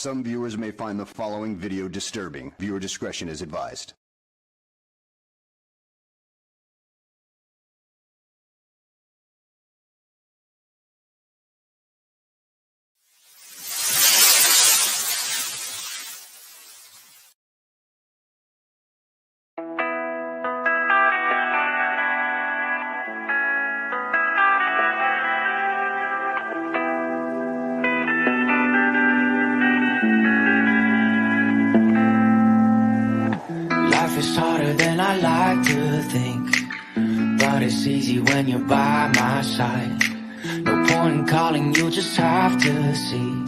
Some viewers may find the following video disturbing. Viewer discretion is advised. Life is harder than I like to think, but it's easy when you're by my side. No point in calling, you just have to see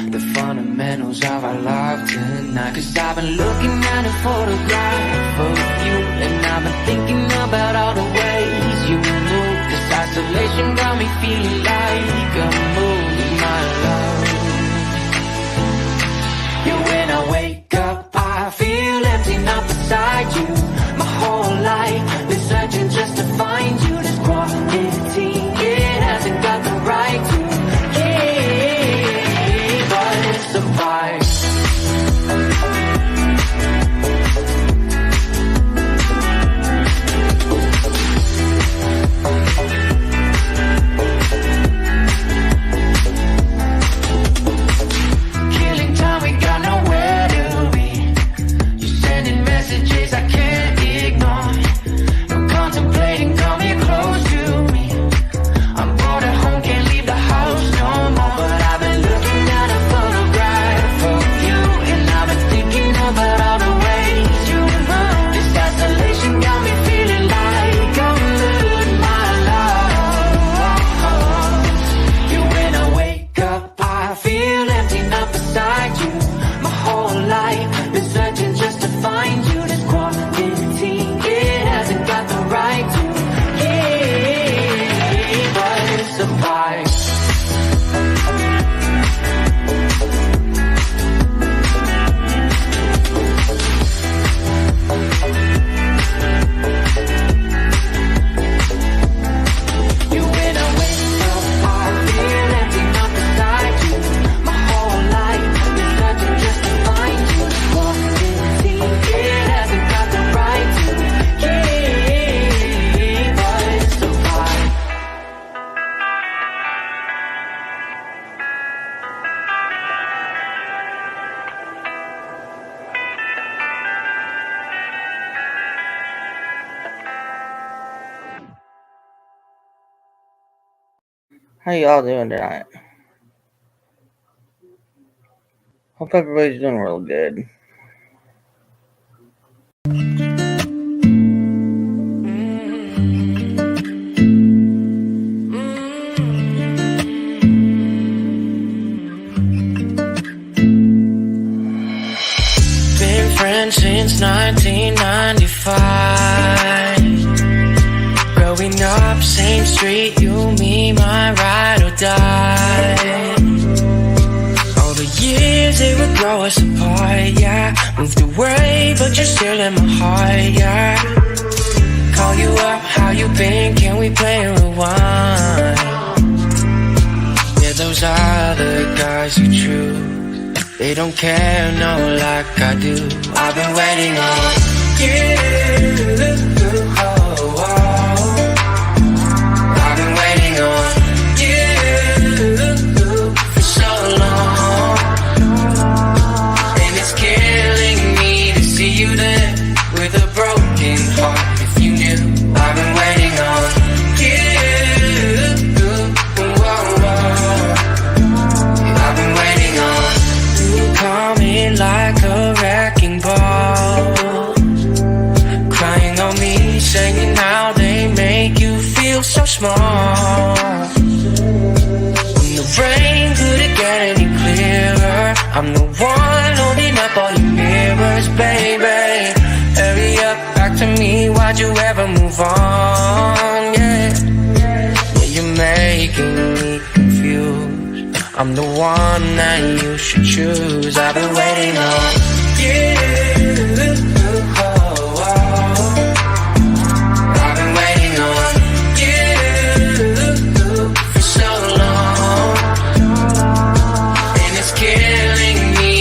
the fundamentals of our love tonight. Cause I've been looking at a photograph of you, and I've been thinking about all the ways you move. This isolation got me feeling like a movie, my love. Yeah, when I wake up, I feel empty, not beside you. My whole life been searching just to find you. This quality, it hasn't got the right to keep, but it's a vibe. Killing time, we got nowhere to be. You sending messages I can't ignore. No contemplating, come here close to me. I'm bored at home, can't leave the house no more. But I've been looking at a photograph of you, and I've been thinking about all the ways you move. This isolation got me feeling like I'm losing my love. Yeah, when I wake up, I feel empty, not beside you. My whole life been searching just to find you. This quality, it hasn't got the right to keep, but it's a vibe. You, when I wake up, I feel empty, not beside you. My whole life been searching just to find you. This quality, it hasn't got the right to keep, but it's a vibe. How y'all doing tonight? Hope everybody's doing real good. Been friends since 1995. Growing up, same street, you, me, my ride or die. All the years they would grow us apart, yeah. Moved away, but you're still in my heart, yeah. Call you up, how you been? Can we play a rewind? Yeah, those other guys you choose, they don't care, no, like I do. I've been waiting on you. Oh, oh. I've been waiting on you for so long, and it's killing me to see you there with a broken heart. If you knew, I've been waiting on you. Whoa, whoa. I've been waiting on you coming like a wrecking ball, crying on me, saying how they make you feel so small. When the rain couldn't get any clearer, I'm the one holding up all your mirrors, baby. Hurry up, back to me, why'd you ever move on? Yeah, you're making me confused. I'm the one that you should choose. I've been waiting on you. Oh, oh. I've been waiting on you for so long, and it's killing me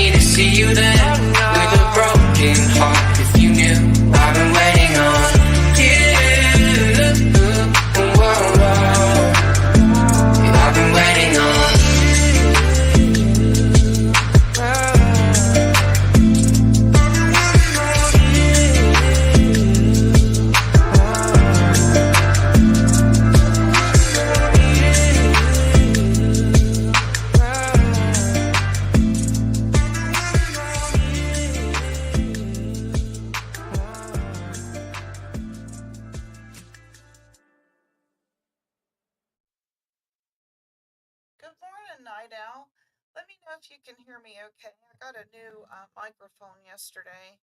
Night Owl. Let me know if you can hear me okay. I got a new microphone yesterday,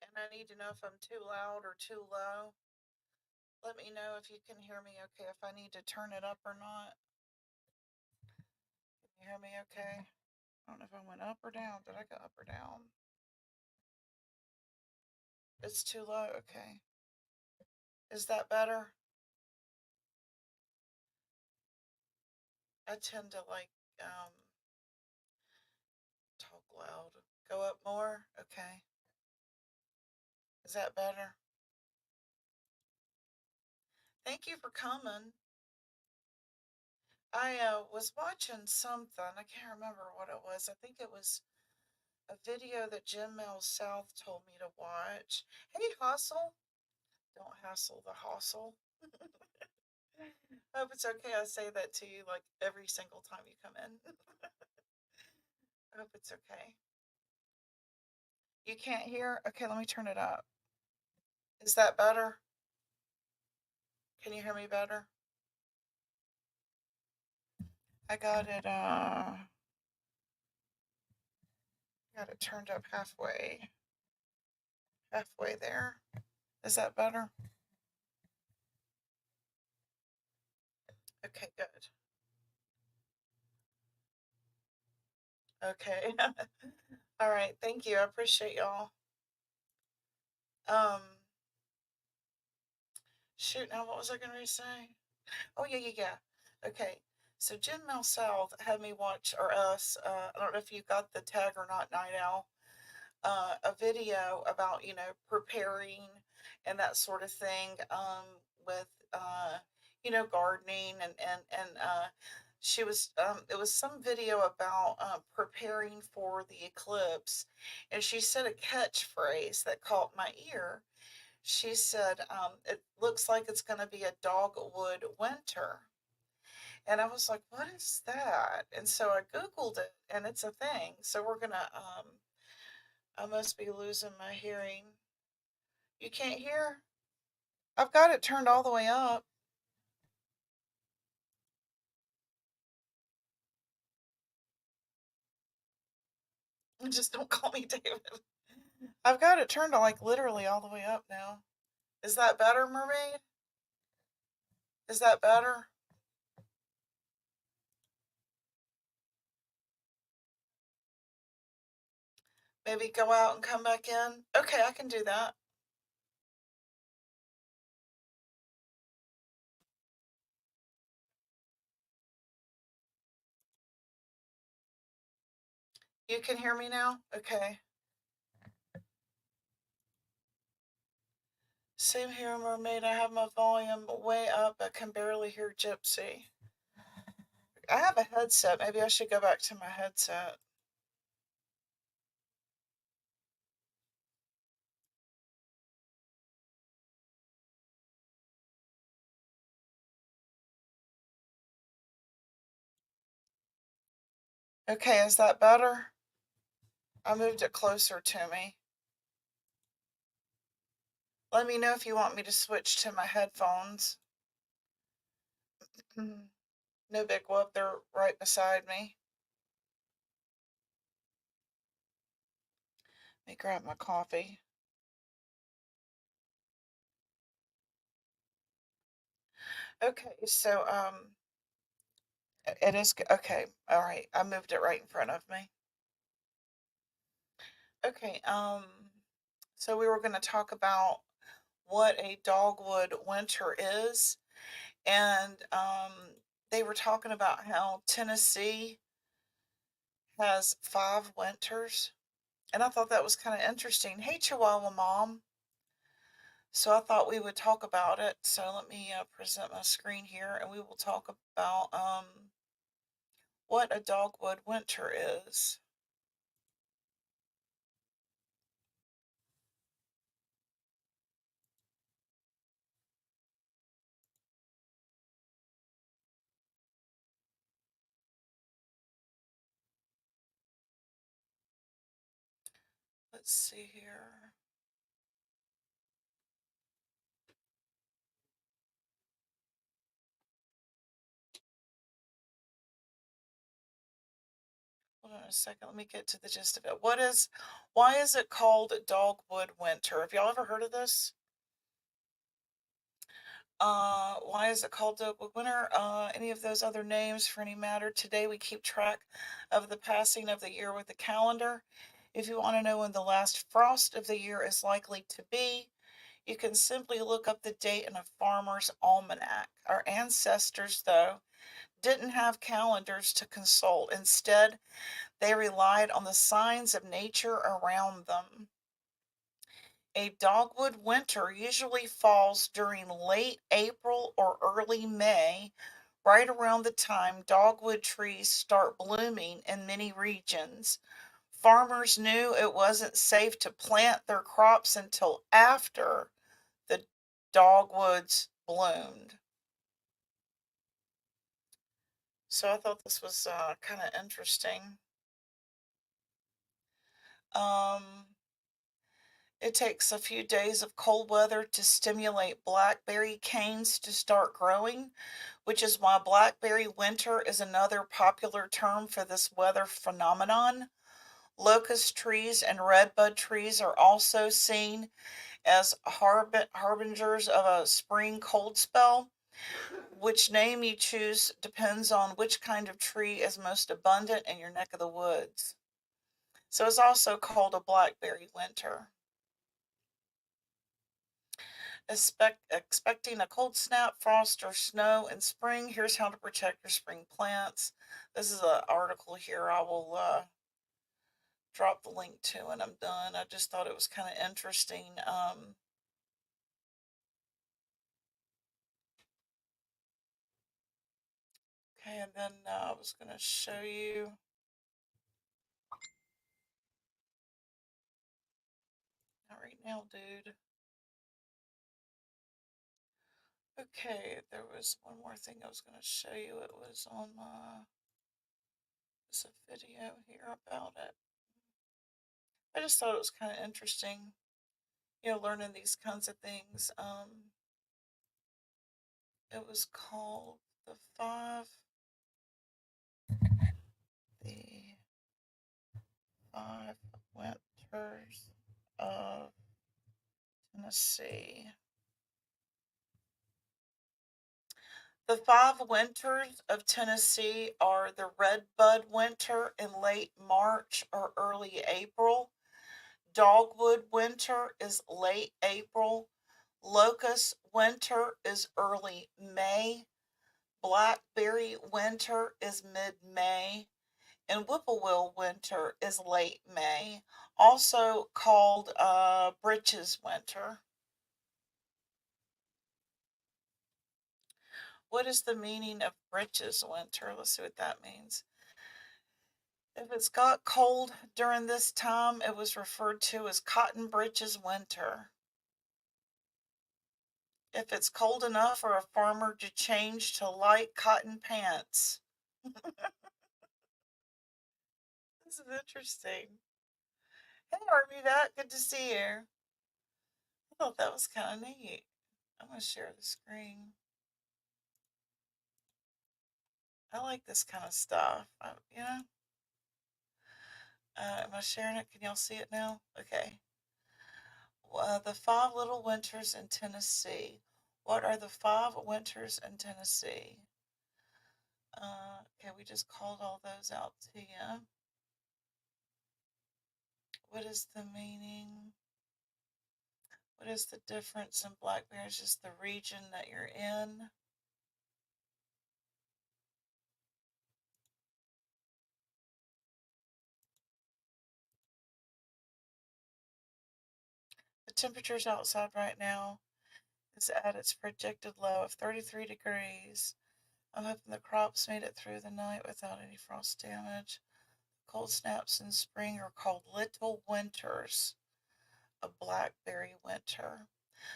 and I need to know if I'm too loud or too low. Let me know if you can hear me okay, if I need to turn it up or not. Can you hear me okay? I don't know if I went up or down. Did I go up or down? It's too low. Okay. Is that better? I tend to like talk loud. Go up more? Okay. Is that better? Thank you for coming. I was watching something. I can't remember what it was. I think it was a video that Jim Mills South told me to watch. Hey, Hustle. Don't hassle the hustle. I hope it's okay. I say that to you like every single time you come in. I hope it's okay. You can't hear? Okay, let me turn it up. Is that better? Can you hear me better? I got it turned up halfway. Halfway there. Is that better? Okay, good. Okay. All right, thank you. I appreciate y'all. Um, shoot, now what was I gonna say? Oh yeah. Okay. So Jim Mel South had me watch, or us, I don't know if you got the tag or not, Night Owl, a video about, preparing and that sort of thing, with, gardening and she was, it was some video about, preparing for the eclipse. And she said a catchphrase that caught my ear. She said, it looks like it's going to be a dogwood winter. And I was like, what is that? And so I Googled it, and it's a thing. So we're going to, I must be losing my hearing. You can't hear? I've got it turned all the way up. Just don't call me David. I've got it turned like literally all the way up now. Is that better, Mermaid? Is that better? Maybe go out and come back in? Okay, I can do that. You can hear me now? Okay. Same here, Mermaid. I have my volume way up. I can barely hear Gypsy. I have a headset. Maybe I should go back to my headset. Okay, is that better? I moved it closer to me. Let me know if you want me to switch to my headphones. No big whoop, they're right beside me. Let me grab my coffee. Okay, so it is okay. All right, I moved it right in front of me. Okay, so we were going to talk about what a dogwood winter is, and they were talking about how Tennessee has 5 winters, and I thought that was kind of interesting. Hey, Chihuahua Mom. So I thought we would talk about it. So let me present my screen here, and we will talk about what a dogwood winter is. Let's see here. a second. Let me get to the gist of it. Why is it called Dogwood Winter? Have y'all ever heard of this? Why is it called Dogwood Winter? Any of those other names for any matter. Today we keep track of the passing of the year with the calendar. If you want to know when the last frost of the year is likely to be, you can simply look up the date in a farmer's almanac. Our ancestors, though, didn't have calendars to consult. Instead, they relied on the signs of nature around them. A dogwood winter usually falls during late April or early May, right around the time dogwood trees start blooming in many regions. Farmers knew it wasn't safe to plant their crops until after the dogwoods bloomed. So I thought this was kind of interesting. It takes a few days of cold weather to stimulate blackberry canes to start growing, which is why blackberry winter is another popular term for this weather phenomenon. Locust trees and redbud trees are also seen as harbingers of a spring cold spell. Which name you choose depends on which kind of tree is most abundant in your neck of the woods. So it's also called a blackberry winter. Expecting a cold snap, frost, or snow in spring. Here's how to protect your spring plants. This is an article here I will drop the link to when I'm done. I just thought it was kind of interesting. Okay, and then I was going to show you. Not right now, dude. Okay, there was one more thing I was going to show you. It was on there's a video here about it. I just thought it was kind of interesting, learning these kinds of things. It was called the five winters of Tennessee. The 5 winters of Tennessee are the redbud winter in late March or early April. Dogwood winter is late April. Locust winter is early May. Blackberry winter is mid-May. And whippoorwill winter is late May, also called breeches winter. What is the meaning of breeches winter? Let's see what that means. If it's got cold during this time, it was referred to as cotton breeches winter. If it's cold enough for a farmer to change to light cotton pants. This is interesting. Hey, Armyvet, good to see you. I thought that was kind of neat. I'm going to share the screen. I like this kind of stuff. Am I sharing it? Can y'all see it now? Okay. The 5 little winters in Tennessee. What are the 5 winters in Tennessee? Okay, we just called all those out to you. What is the meaning? What is the difference in blackberries? Just the region that you're in. The temperatures outside right now is at its projected low of 33 degrees. I'm hoping the crops made it through the night without any frost damage. Cold snaps in spring are called little winters, a blackberry winter.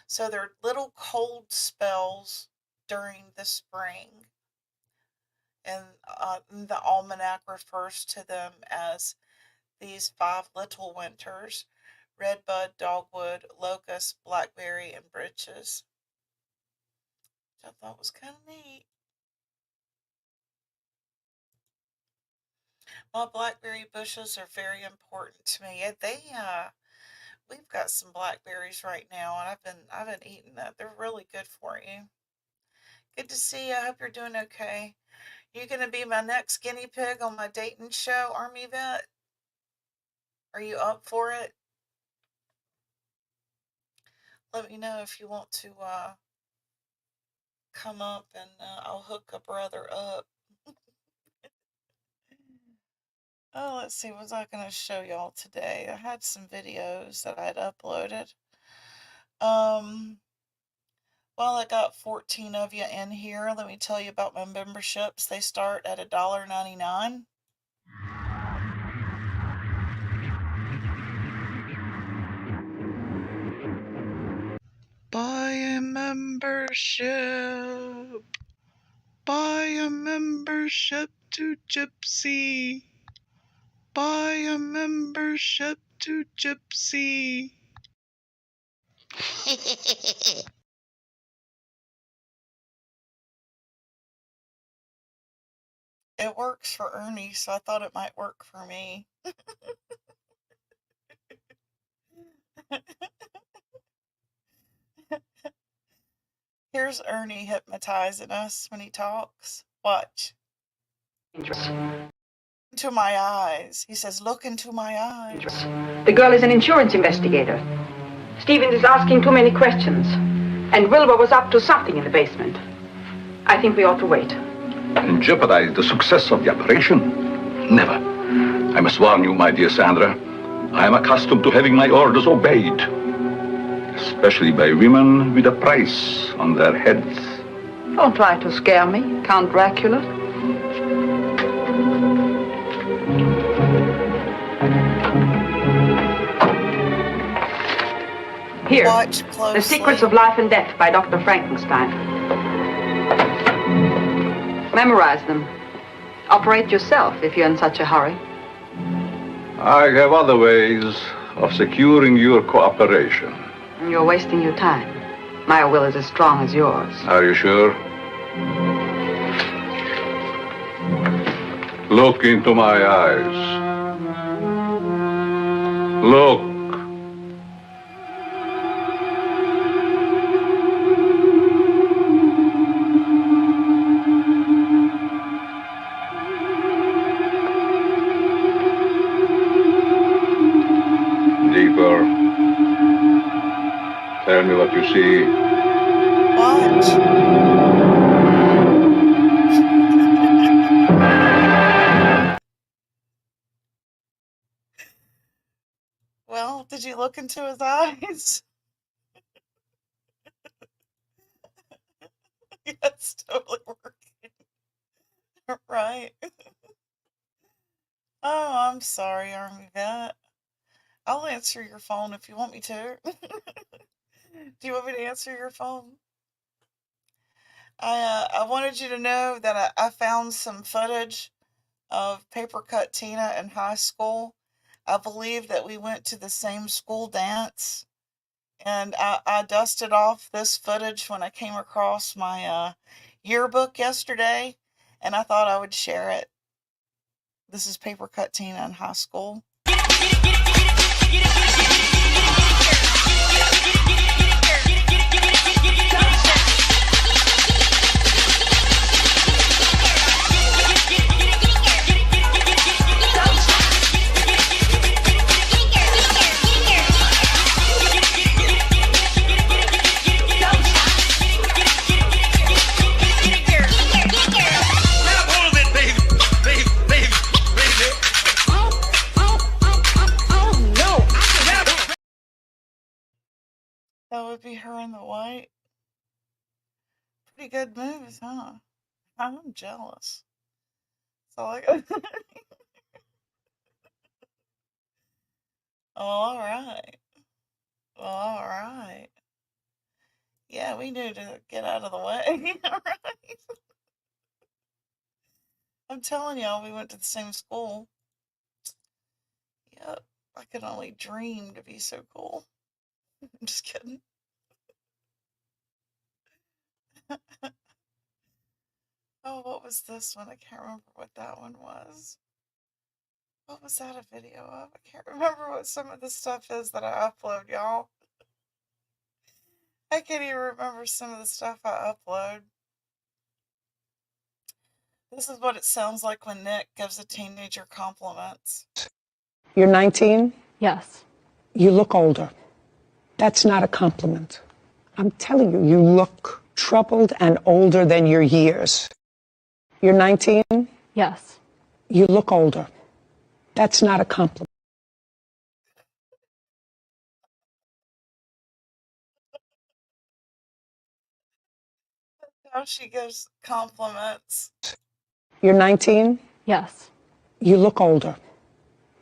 So they're little cold spells during the spring. And the almanac refers to them as these 5 little winters: redbud, dogwood, locust, blackberry, and breeches. Which I thought was kind of neat. Blackberry bushes are very important to me. Yeah, we've got some blackberries right now, and I've been eating that. They're really good for you. Good to see you. I hope you're doing okay. You gonna be my next guinea pig on my dating show, Armyvet? Are you up for it? Let me know if you want to come up, and I'll hook a brother up. Oh, let's see. What was I going to show y'all today? I had some videos that I had uploaded. Well, I got 14 of you in here. Let me tell you about my memberships. They start at $1.99. Buy a membership. Buy a membership to Gypsy. Buy a membership to Gypsy. It works for Ernie, so I thought it might work for me. Here's Ernie hypnotizing us when he talks. Watch. Into my eyes. He says, look into my eyes. The girl is an insurance investigator. Stevens is asking too many questions. And Wilbur was up to something in the basement. I think we ought to wait. And jeopardize the success of the operation? Never. I must warn you, my dear Sandra. I am accustomed to having my orders obeyed. Especially by women with a price on their heads. Don't try to scare me, Count Dracula. Here, Watch closely. The Secrets of Life and Death by Dr. Frankenstein. Memorize them. Operate yourself if you're in such a hurry. I have other ways of securing your cooperation. You're wasting your time. My will is as strong as yours. Are you sure? Look into my eyes. Look. Deeper. Tell me what you see. Watch. Well, did you look into his eyes? Yeah, it's totally working. Right. Oh, I'm sorry, Armyvet. I'll answer your phone if you want me to. Do you want me to answer your phone? I wanted you to know that I found some footage of Paper Cut Tina in high school. I believe that we went to the same school dance, and I dusted off this footage when I came across my yearbook yesterday, and I thought I would share it. This is Paper Cut Tina in high school. That would be her in the white. Pretty good moves, huh? I'm jealous. So I got. All right. All right. Yeah, we knew to get out of the way. All right. I'm telling y'all, we went to the same school. Yep. I could only dream to be so cool. I'm just kidding. Oh, what was this one? I can't remember what that one was. What was that a video of? I can't remember what some of the stuff is that I upload, y'all. I can't even remember some of the stuff I upload. This is what it sounds like when Nick gives a teenager compliments. You're 19? Yes. You look older. That's not a compliment. I'm telling you, you look troubled and older than your years. You're 19? Yes. You look older. That's not a compliment. How she gives compliments. You're 19? Yes. You look older.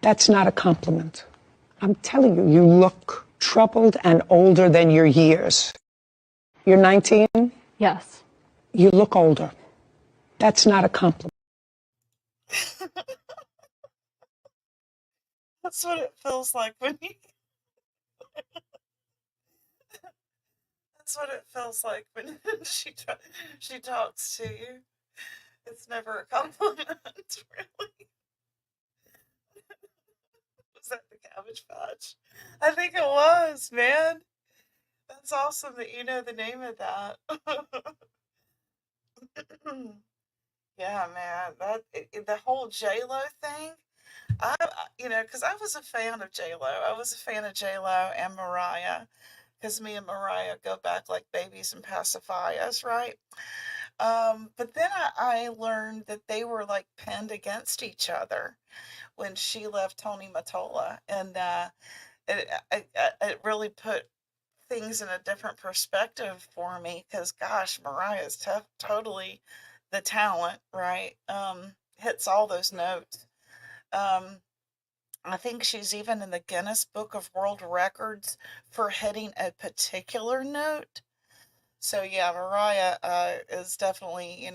That's not a compliment. I'm telling you, you look troubled and older than your years. You're 19? Yes. You look older. That's not a compliment. That's what it feels like when you. That's what it feels like when she talks to you. It's never a compliment, really. Was that the Cabbage Patch? I think it was, man. That's awesome that you know the name of that. Yeah, man. The whole J-Lo thing. Because I was a fan of J-Lo. I was a fan of J-Lo and Mariah, because me and Mariah go back like babies and pacify us, right? But then I learned that they were like pinned against each other when she left Tony Mottola, and it really put things in a different perspective for me, because gosh, Mariah is totally the talent, right? Hits all those notes. I think she's even in the Guinness Book of World Records for hitting a particular note. So yeah, Mariah is definitely,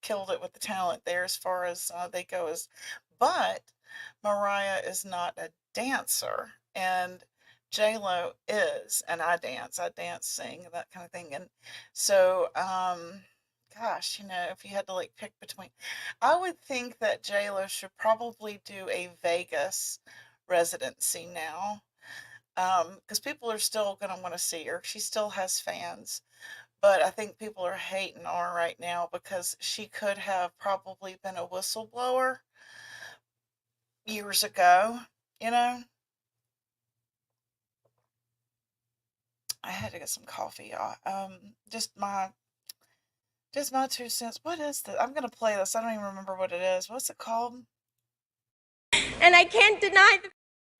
killed it with the talent there as far as they go. But Mariah is not a dancer, and J-Lo is, and I dance, sing, that kind of thing. And so, gosh, if you had to like pick between, I would think that J-Lo should probably do a Vegas residency now, because people are still going to want to see her. She still has fans. But I think people are hating on her right now because she could have probably been a whistleblower years ago, you know? I had to get some coffee, y'all. Just my 2 cents. What is this? I'm gonna play this. I don't even remember what it is. What's it called? And I can't deny the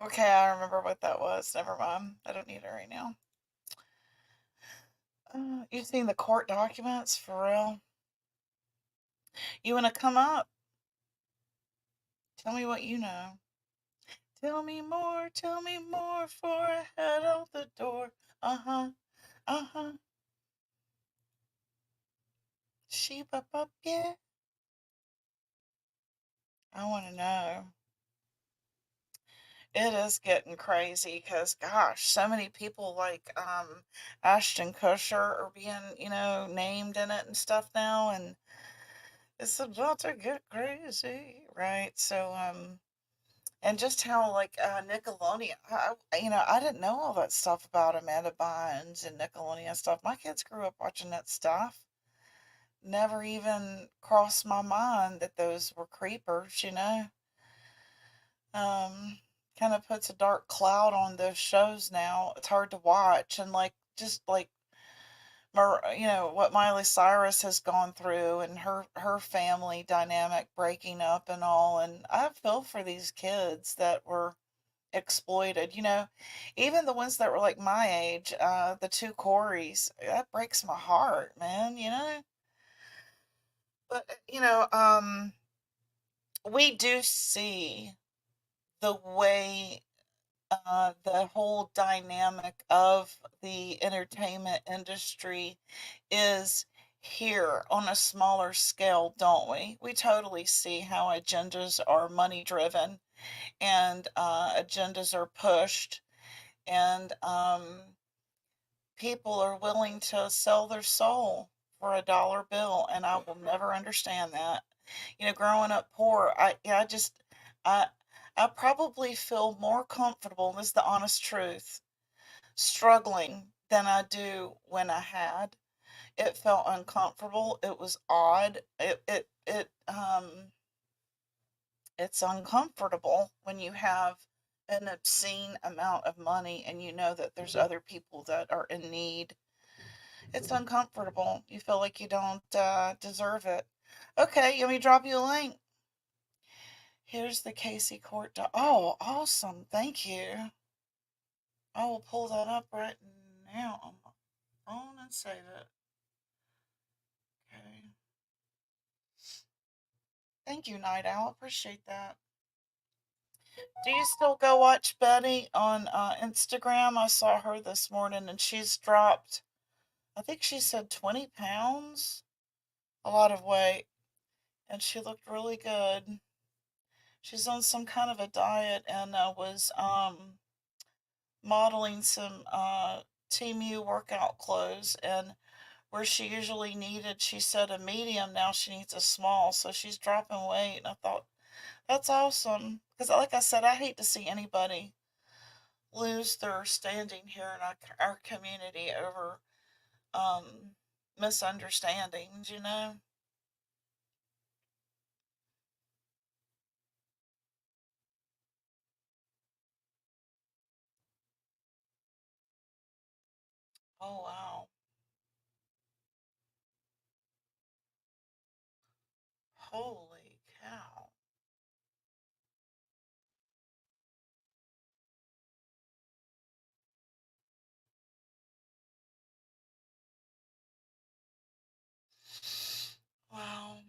Okay, I remember what that was. Never mind. I don't need it right now. You seen the court documents? For real? You wanna come up? Tell me what you know. Tell me more, for I head out the door. Uh-huh, uh-huh. Sheep up, yeah. I want to know. It is getting crazy because, gosh, so many people like Ashton Kutcher are being, named in it and stuff now, and it's about to get crazy, right? So, and just how like Nickelodeon, I didn't know all that stuff about Amanda Bynes and Nickelodeon stuff. My kids grew up watching that stuff. Never even crossed my mind that those were creepers, Kind of puts a dark cloud on those shows now. It's hard to watch, and like just like what Miley Cyrus has gone through, and her family dynamic breaking up and all. And I feel for these kids that were exploited, even the ones that were like my age, the two Corys. That breaks my heart, man, But we do see the way the whole dynamic of the entertainment industry is here on a smaller scale, don't we? We totally see how agendas are money driven, and agendas are pushed, and people are willing to sell their soul for a dollar bill, and I will never understand that. Growing up poor, I I probably feel more comfortable, and this is the honest truth, struggling than I do when I had. It felt uncomfortable. It was odd. It's uncomfortable when you have an obscene amount of money and you know that there's other people that are in need. It's uncomfortable. You feel like you don't deserve it. Okay, let me drop you a link. Here's the Casey Court. Oh, awesome. Thank you. I will pull that up right now on my phone and save it. Okay. Thank you, Night Owl. Appreciate that. Do you still go watch Betty on Instagram? I saw her this morning and she's dropped, I think she said 20 pounds, a lot of weight, and she looked really good. She's on some kind of a diet and was modeling some Team U workout clothes, and where she usually needed, she said, a medium, now she needs a small, so she's dropping weight, and I thought, that's awesome, because like I said, I hate to see anybody lose their standing here in our community over misunderstandings, you know? Oh, wow. Holy cow. Wow.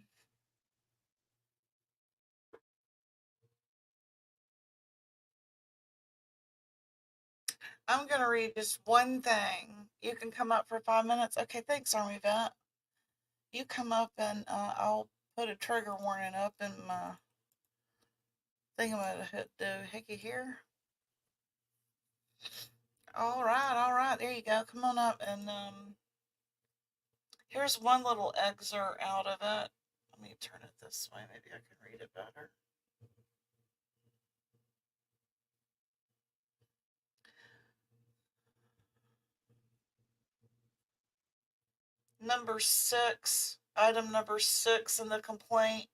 I'm going to read just one thing. You can come up for 5 minutes. Okay, thanks, Armyvet. You come up and I'll put a trigger warning up in my thing. I'm going to hit the hickey here. All right. There you go. Come on up and here's one little excerpt out of it. Let me turn it this way. Maybe I can read it better. Number 6, item number 6 in the complaint.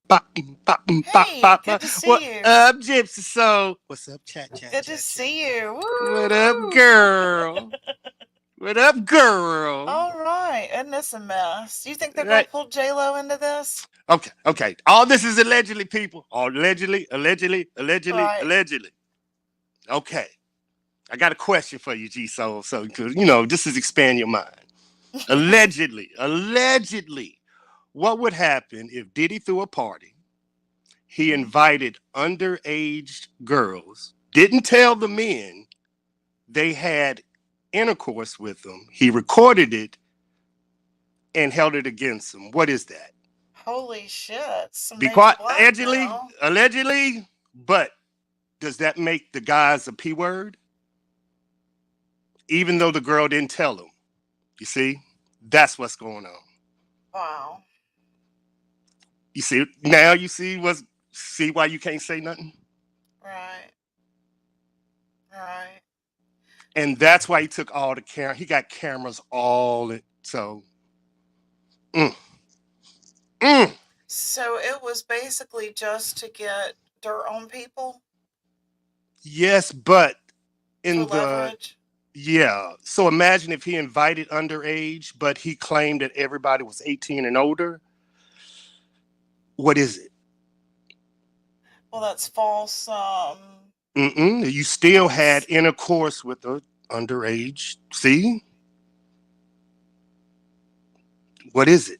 Hey, good to see you. What up, Gypsy Soul? What's up, chat? Good to see you. What up, Woo! girl? What up, girl? All right, isn't this a mess? You think they're Right. gonna pull J-Lo into this? Okay. All this is allegedly, people. Allegedly. Right. Okay. I got a question for you, G Soul. So, you know, this is expand your mind. Allegedly. What would happen if Diddy threw a party? He invited underage girls, didn't tell the men they had intercourse with them. He recorded it and held it against them. What is that? Holy shit! Some Be major quiet. blackmail. Allegedly, but does that make the guys a P word? Even though the girl didn't tell him. You see? That's what's going on. Wow. You see, now you see why you can't say nothing? Right. And that's why he took all the camera. He got cameras all in, so So it was basically just to get dirt on people yes, but for in the leverage. yeah. So imagine if he invited underage, but he claimed that everybody was 18 and older. What is it? Well, that's false. You still had What's intercourse with the underage. See? What is it?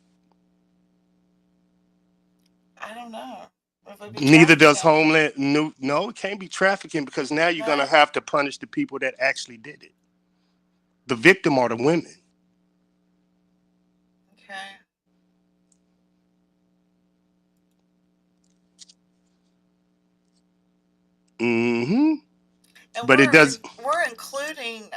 I don't know. It would be Neither does trafficking. Homeland. No, it can't be trafficking because now you're going to No. have to punish the people that actually did it. The victim are the women. Okay. Mm-hmm. And But it does. we're including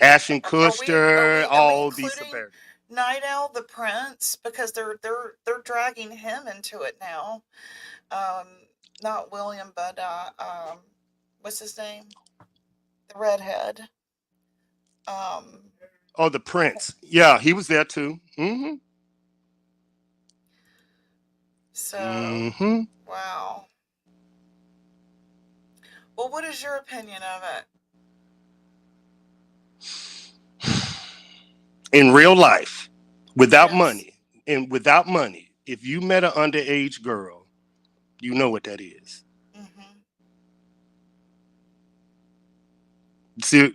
Ashton are we Kutcher, are we all these including severity. Night Owl the Prince, because they're dragging him into it now. not William, but what's his name? The redhead. Oh, the Prince. Yeah, he was there too. So, hmm wow. Well, what is your opinion of it? In real life, without Yes. money, if you met an underage girl, you know what that is. Mm-hmm. See,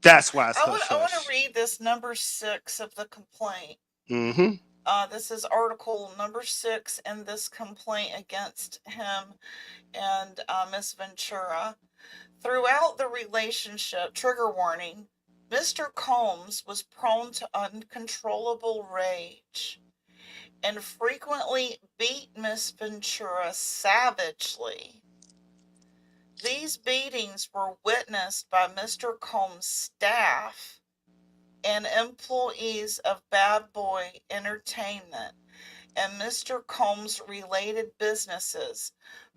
that's why it's hush I want to hush. read this number 6 of the complaint. hmm This is article number 6 in this complaint against him and Miss Ventura. Throughout the relationship, trigger warning, Mr. Combs was prone to uncontrollable rage and frequently beat Miss Ventura savagely. These beatings were witnessed by Mr. Combs' staff and employees of Bad Boy Entertainment and Mr. Combs' related businesses,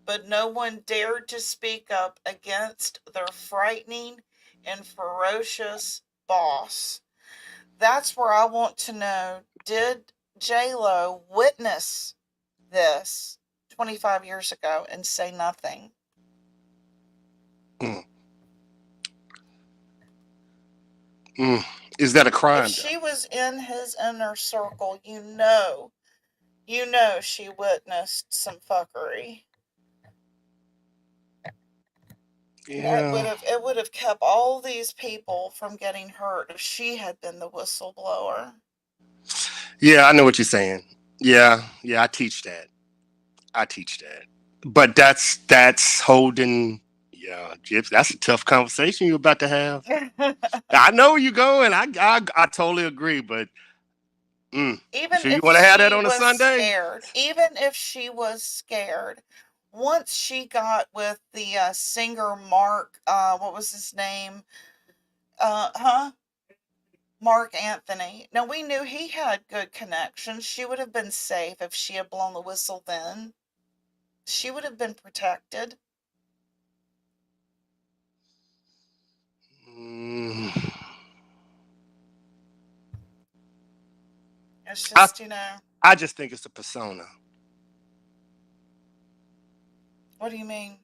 but no one dared to speak up against their frightening and ferocious boss. That's where I want to know, did J-Lo witness this 25 years ago and say nothing? Mm. Is that a If crime, though? she was in his inner circle, you know she witnessed some fuckery. And Yeah. it would have kept all these people from getting hurt if she had been the whistleblower. Yeah, I know what you're saying. Yeah, I teach that. But that's holding. Yeah, Gypsy, that's a tough conversation you're about to have. I know where you're going. I totally agree. But you Even sure you if want to have that she on a was Sunday? scared, even if she was scared, once she got with the singer Mark, what was his name? Mark Anthony. Now we knew he had good connections. She would have been safe if she had blown the whistle then. She would have been protected. Mm, It's I just, I just think it's a persona. what do you mean?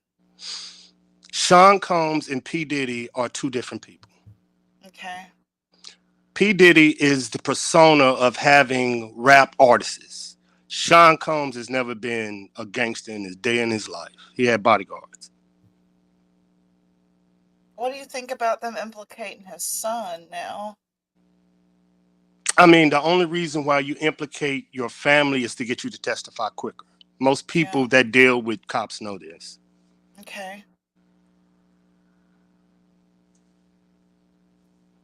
Sean Combs and P Diddy are two different people. Okay. P Diddy is the persona of having rap artists. Sean Combs has never been a gangster in his day in his life. He had bodyguards. What do you think about them implicating his son now? I mean, the only reason why you implicate your family is to get you to testify quicker. Most people Yeah. that deal with cops know this. Okay.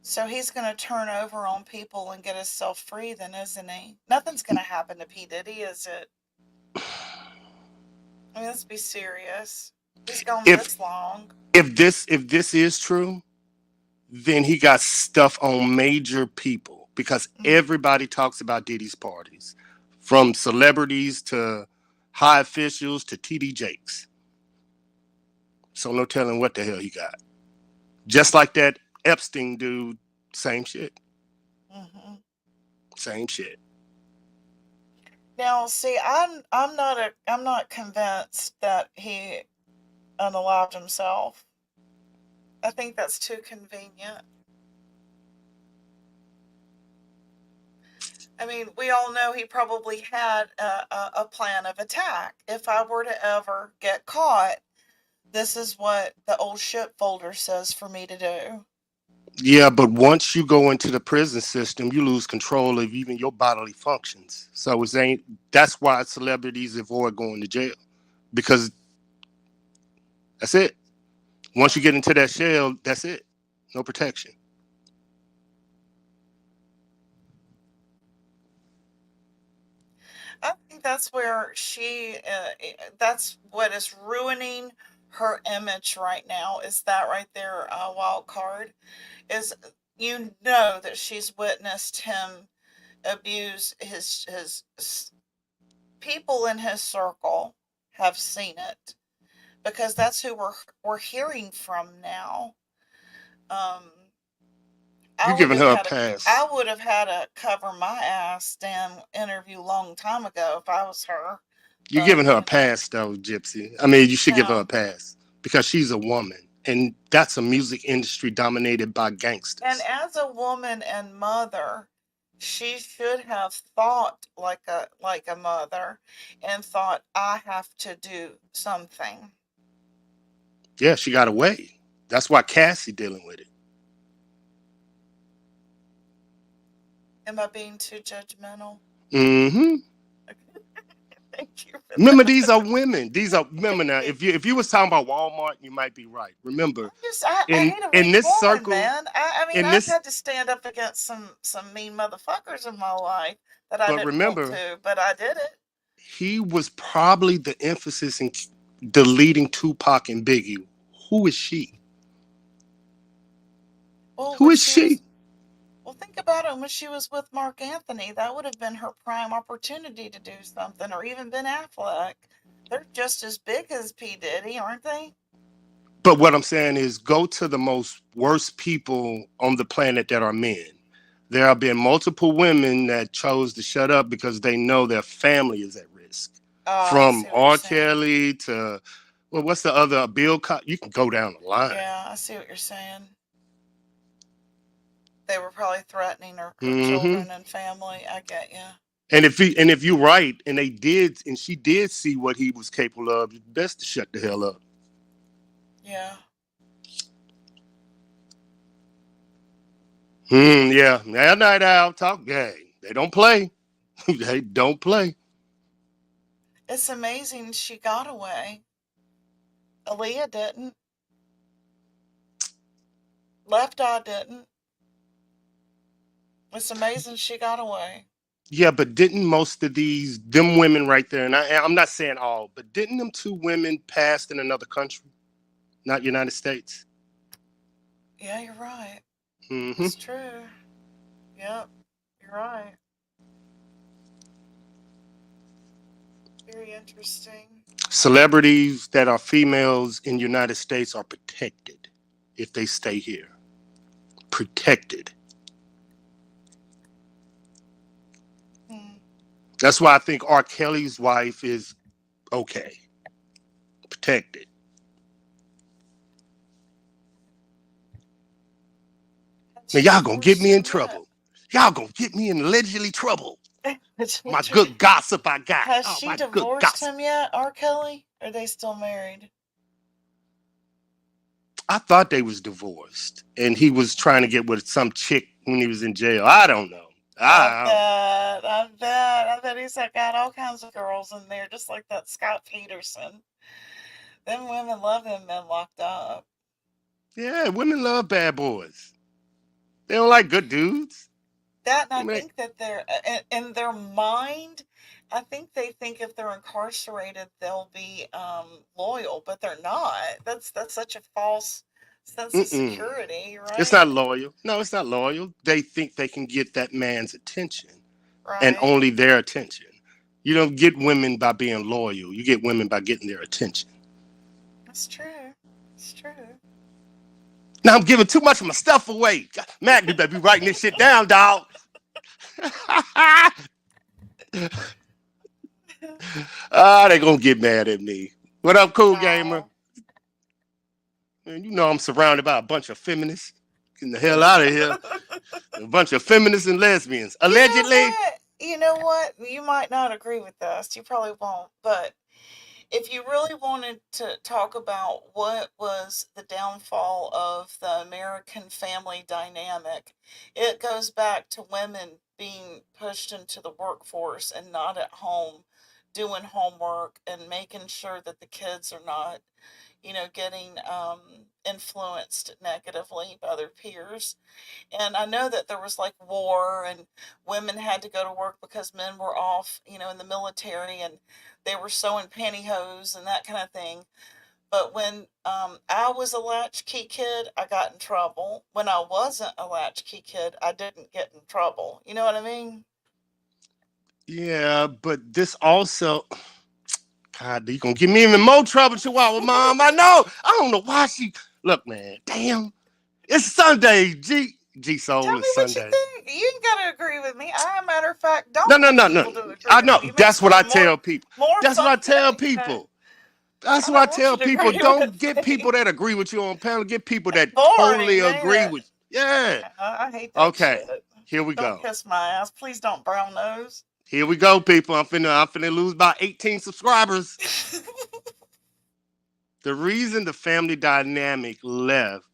So he's going to turn over on people and get himself free then, isn't he? Nothing's going to happen to P. Diddy, is it? I mean, let's be serious. He's gone If this long. if this is true, then he got stuff on major people because everybody talks about Diddy's parties, from celebrities to high officials to TD Jakes. So no telling what the hell he got. Just like that Epstein dude, same shit. Mm-hmm. Same shit. Now, see, I'm not convinced that he unalived himself. I think that's too convenient. I mean, we all know he probably had a plan of attack. If I were to ever get caught, this is what the old shit folder says for me to do. Yeah, but once you go into the prison system, you lose control of even your bodily functions. So it ain't. That's why celebrities avoid going to jail, because that's it. Once you get into that shell, that's it. No protection. I think that's where that's what is ruining her image right now. Is that right there, wild card? Is that she's witnessed him abuse his people in his circle have seen it because that's who we're hearing from now. Um, You I would giving have her a had pass. a cover my ass stand interview long time ago if I was her. You're But giving her a pass, though, Gypsy. I mean, you should give her a no. pass because she's a woman, and that's a music industry dominated by And gangsters. as a woman and mother, she should have thought like a mother and thought I have to do something. Yeah, she got away. That's why Cassie dealing with it. Am I being too judgmental? Mm-hmm. Thank you for Remember, that. these are women. These are remember now. If you was talking about Walmart, you might be right. Remember, I hate a in weak this woman, circle, man. I mean, in I've this, had to stand up against some mean motherfuckers in my life that I but didn't want remember, to, but I did it. he was probably the emphasis in deleting Tupac and Biggie. Who is she? Well, Who when is she was she? Well, think about it. When she was with Mark Anthony, that would have been her prime opportunity to do something, or even Ben Affleck. They're just as big as P. Diddy, aren't they? But what I'm saying is, go to the most worst people on the planet that are men. There have been multiple women that chose to shut up because they know their family is at risk. Oh, I From see what you're R. saying. Kelly to, well, what's the other? You can go down the line. Yeah, I see what you're saying. They were probably threatening her Hmm. children and family. I get you. And if you're right, and she did see what he was capable of, it's best to shut the hell up. Yeah. Yeah. That night out talk. Hey, they don't play. They don't play. It's amazing she got away. Aaliyah didn't. Left Eye didn't. It's amazing she got away. Yeah, but didn't most of them women right there, and I'm not saying all, but didn't them two women pass in another country, not United States? Yeah, you're right. Hmm. It's true. Yep, you're right. Very interesting. Celebrities that are females in United States are protected if they stay here. Protected. Hmm. That's why I think R. Kelly's wife is okay. Protected. Had Now she y'all gonna get me divorced in him yet? trouble. Y'all gonna get me in allegedly trouble. Which, My which, good gossip I got. has Oh, she my good divorced gossip. him yet, R. Kelly? Are they still married? I thought they was divorced, and he was trying to get with some chick when he was in jail. I don't know. I don't know. I bet he's got all kinds of girls in there, just like that Scott Peterson. Them women love them men locked up. Yeah, women love bad boys. They don't like good dudes. That, and I I mean, think that they're in their mind. I think they think if they're incarcerated, they'll be loyal, but they're not. That's such a false sense of mm-mm. security, It's right? not loyal. No, it's not loyal. They think they can get that man's attention and Right. only their attention. You don't get women by being loyal. You get women by getting their attention. That's true. It's true. Now I'm giving too much of my stuff away. Mac, you better be writing this shit down, dog. Ah, they gonna get mad at me. What up, cool gamer? No. Man, you know I'm surrounded by a bunch of feminists. Getting the hell out of here. A bunch of feminists and lesbians. You know Allegedly. what? You know what? You might not agree with us. You probably won't. But if you really wanted to talk about what was the downfall of the American family dynamic, it goes back to women being pushed into the workforce and not at home doing homework and making sure that the kids are not, getting influenced negatively by their peers. And I know that there was like war and women had to go to work because men were off, in the military and they were sewing pantyhose and that kind of thing. But when I was a latchkey kid, I got in trouble. When I wasn't a latchkey kid, I didn't get in trouble. You know what I mean? Yeah, but this also, God, you gonna give me even more trouble, Chihuahua Mom. I know. I don't know why she. Look, man. Damn. It's Sunday. G Tell Soul me is what you Sunday. think. You ain't gotta agree with me. I, matter of fact, No, don't no, want no, no. people to agree I with know. me. It makes That's for what I more tell people. more That's what I fun. tell You know, people. That's I what I don't want tell you to people. agree Don't with get people me. that agree with you on panel. Get people that totally Boring, ain't agree it? with you. Yeah. I hate that Okay. shit. Here we Don't go. kiss my ass. Please don't, brown nose. Here we go, people. I'm finna lose about 18 subscribers. The reason the family dynamic left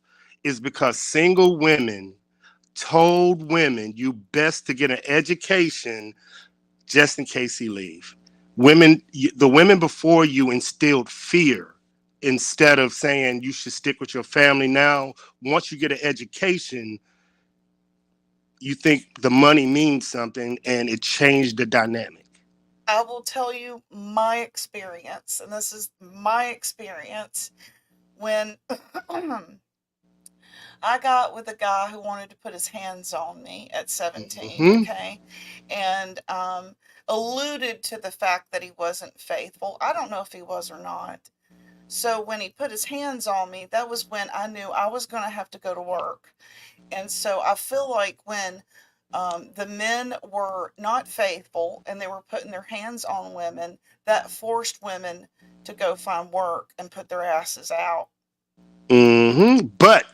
is because single women told women you best to get an education just in case he leave. The women before you instilled fear instead of saying you should stick with your family. Now, once you get an education, you think the money means something, and it changed the dynamic. I will tell you my experience, and this is my experience when I got with a guy who wanted to put his hands on me at 17, Hmm. okay? And alluded to the fact that he wasn't faithful. I don't know if he was or not. So when he put his hands on me, that was when I knew I was going to have to go to work. And so I feel like when the men were not faithful and they were putting their hands on women, that forced women to go find work and put their asses out. But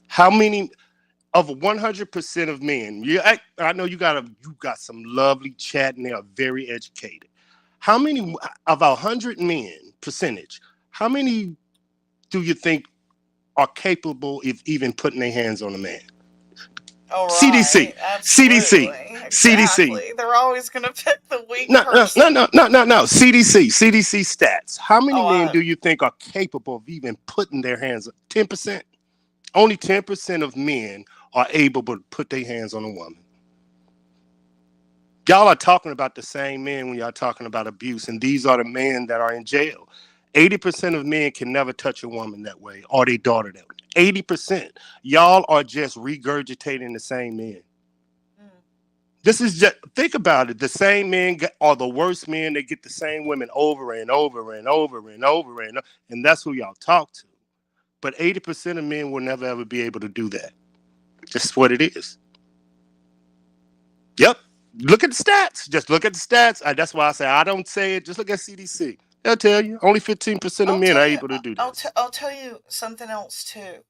how many of 100% of men? I know you got some lovely chat, and they are very educated. How many of 100 men percentage? How many do you think are capable of even putting their hands on a man? All CDC, right, CDC, absolutely, CDC. exactly. They're always going to pick the weak No, no, no, person. no, no, no, no. CDC stats. How many Oh, men do you think are capable of even putting their hands? 10%. Only 10% of men are able to put their hands on a woman. Y'all are talking about the same men when y'all talking about abuse, and these are the men that are in jail. 80% of men can never touch a woman that way or their daughter that way. 80%. Y'all are just regurgitating the same men. mm, This is just, think about it. The same men are the worst men. They get the same women over and over and over and over and that's who y'all talk to. But 80% of men will never ever be able to do that. Just what it is. Yep. Look at the stats. Just look at the stats. That's why I say I don't say it. Just look at CDC. They'll tell you only 15% of I'll men tell are you. able to do I'll this. I'll tell you something else too.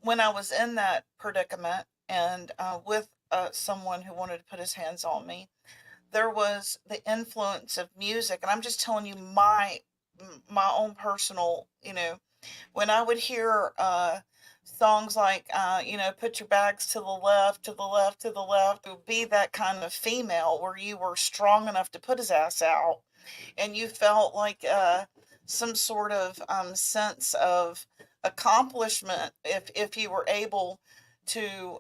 When I was in that predicament and with someone who wanted to put his hands on me, there was the influence of music, and I'm just telling you my own personal, when I would hear songs like, put your bags to the left, to the left, to the left, it would be that kind of female where you were strong enough to put his ass out, and you felt like some sort of sense of accomplishment if you were able to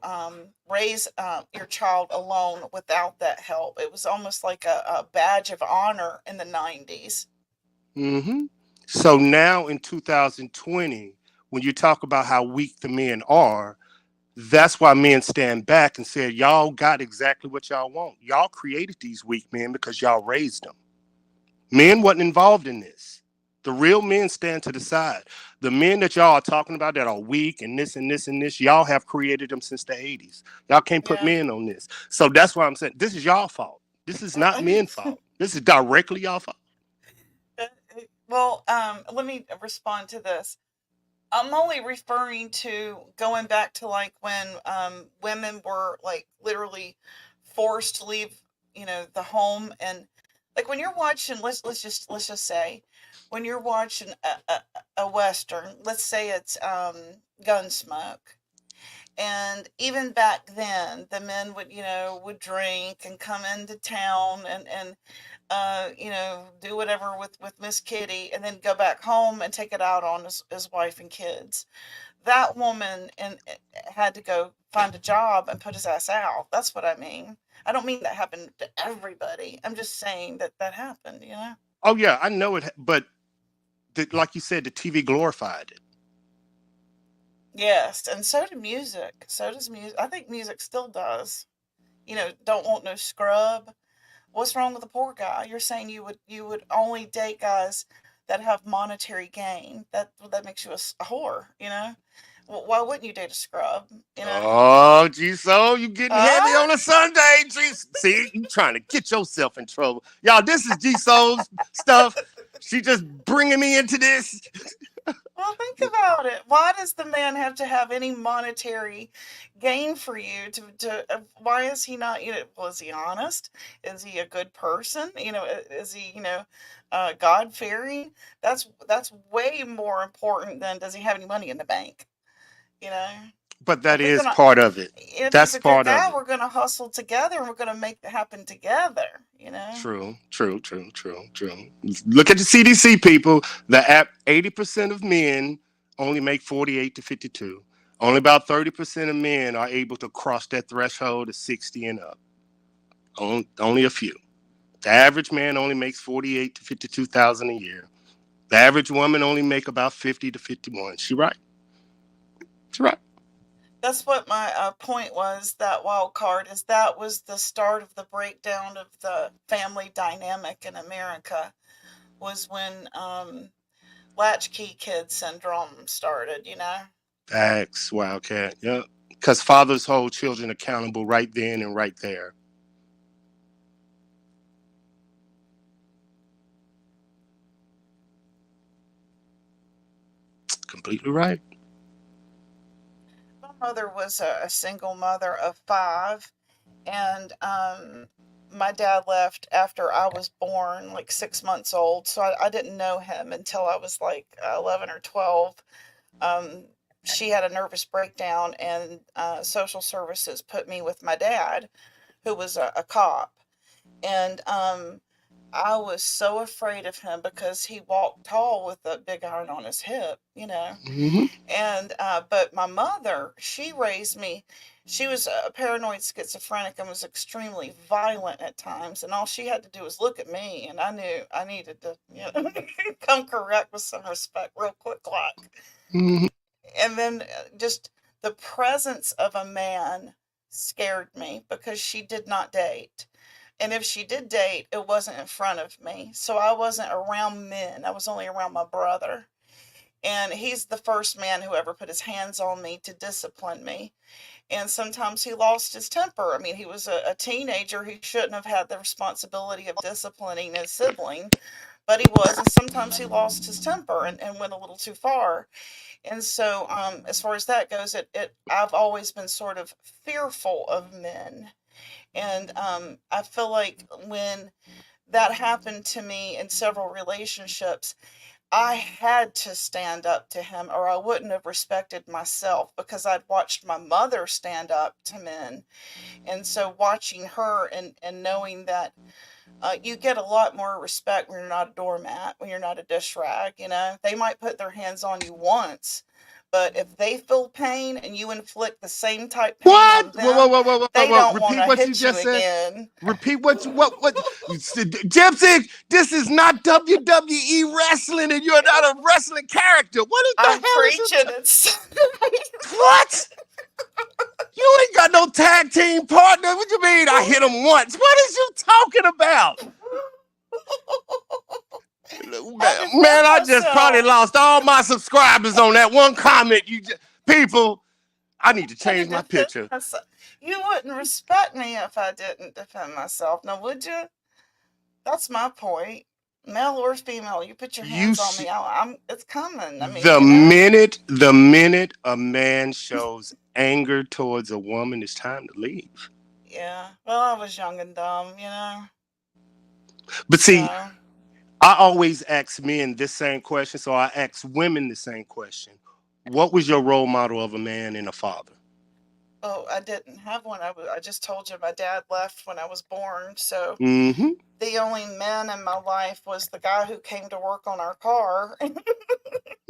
raise your child alone without that help. It was almost like a badge of honor in the 90s. Hmm. So now in 2020, when you talk about how weak the men are, that's why men stand back and say, y'all got exactly what y'all want. Y'all created these weak men because y'all raised them. Men wasn't involved in this. The real men stand to the side. The men that y'all are talking about that are weak and this and this and this, y'all have created them since the 80s. Y'all can't put Yeah. men on this. So that's why I'm saying this is y'all fault. This is not men's fault. This is directly y'all fault. Well, let me respond to this. I'm only referring to going back to like when women were like literally forced to leave, the home, and like when you're watching, let's just say, when you're watching a western, let's say it's Gunsmoke, and even back then the men would drink and come into town and do whatever with Miss Kitty, and then go back home and take it out on his wife and kids. That woman had to go find a job and put his ass out. That's what I mean. I don't mean that happened to everybody. I'm just saying that happened. Oh yeah, I know it, but like you said, the TV glorified it. Yes, and so did music. So does music. I think music still does. Don't want no scrub. What's wrong with the poor guy? You're saying you would only date guys that have monetary gain. That makes you a whore, you know? Why wouldn't you date a scrub, you know? Oh, G-So, you getting heavy Huh? on a Sunday, G. See, you trying to get yourself in trouble. Y'all, this is G-So's stuff. She just bringing me into this. Well, think about it. Why does the man have to have any monetary gain for you why is he not, was he honest? Is he a good person? Is he, God-fearing? That's way more important than does he have any money in the bank, you know? But that If we're is gonna, part of it. if he's That's a good part of guy, it. we're gonna hustle together and we're gonna make it happen together, you know? True. Look at the CDC, people. The app, 80% of men only make 48 to 52. Only about 30% of men are able to cross that threshold of 60 and up. Only a few. The average man only makes 48 to 52,000 a year. The average woman only make about 50 to 51. She right. That's what my point was. That wild card is that was the start of the breakdown of the family dynamic in America. Was when latchkey kid syndrome started. Facts, Wildcat. Yep. Because fathers hold children accountable right then and right there. Completely right. My mother was a single mother of 5, and my dad left after I was born, like 6 months old. So I didn't know him until I was like 11 or 12. She had a nervous breakdown, and social services put me with my dad, who was a cop. And I was so afraid of him because he walked tall with a big iron on his hip, Mm-hmm. And but my mother, she raised me. She was a paranoid schizophrenic and was extremely violent at times. And all she had to do was look at me, and I knew I needed to, come correct with some respect, real quick, like. Mm-hmm. And then just the presence of a man scared me because she did not date. And if she did date, it wasn't in front of me. So I wasn't around men. I was only around my brother. And he's the first man who ever put his hands on me to discipline me. And sometimes he lost his temper. I mean, he was a teenager who shouldn't have had the responsibility of disciplining his sibling, but he was. And sometimes he lost his temper and went a little too far. And so, as far as that goes, I've always been sort of fearful of men. And I feel like when that happened to me in several relationships, I had to stand up to him or I wouldn't have respected myself because I'd watched my mother stand up to men. And so watching her and knowing that you get a lot more respect when you're not a doormat, when you're not a dish rag, They might put their hands on you once, but if they feel pain and you inflict the same type pain on What? them, they Whoa. don't want Repeat to what you hit you just said. again. Repeat what Gypsy, this is not WWE wrestling and you're not a wrestling character. What in the I'm hell is you preaching. It's what? You ain't got no tag team partner. What you mean I hit him once? What is you talking about? Man, I just probably lost all my subscribers on that one comment. People, I need to change my picture. You wouldn't respect me if I didn't defend myself. Now, would you? That's my point. Male or female, you put your hands on me, it's coming. I mean, the minute a man shows anger towards a woman, it's time to leave. Yeah. Well, I was young and dumb, But see, So. I always ask men this same question, so I ask women the same question. What was your role model of a man and a father? Oh, I didn't have one. I just told you my dad left when I was born. So Mm-hmm. the only man in my life was the guy who came to work on our car.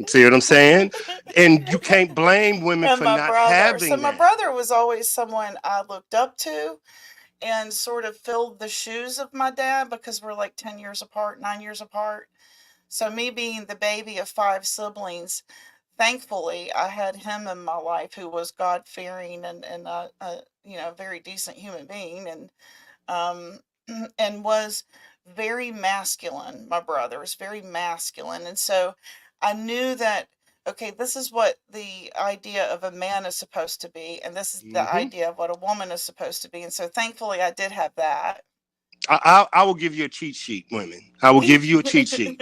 See what I'm saying? And you can't blame women And for my not brother. having So my that. brother was always someone I looked up to and sort of filled the shoes of my dad because we're like 10 years apart, 9 years apart. So me being the baby of 5 siblings, thankfully I had him in my life who was God-fearing and a very decent human being. And and was very masculine. My brother was very masculine. And so I knew that, okay, this is what the idea of a man is supposed to be, and this is the Hmm. idea of what a woman is supposed to be. And so thankfully I did have that. I will give you a cheat sheet, women. I will give you a cheat sheet.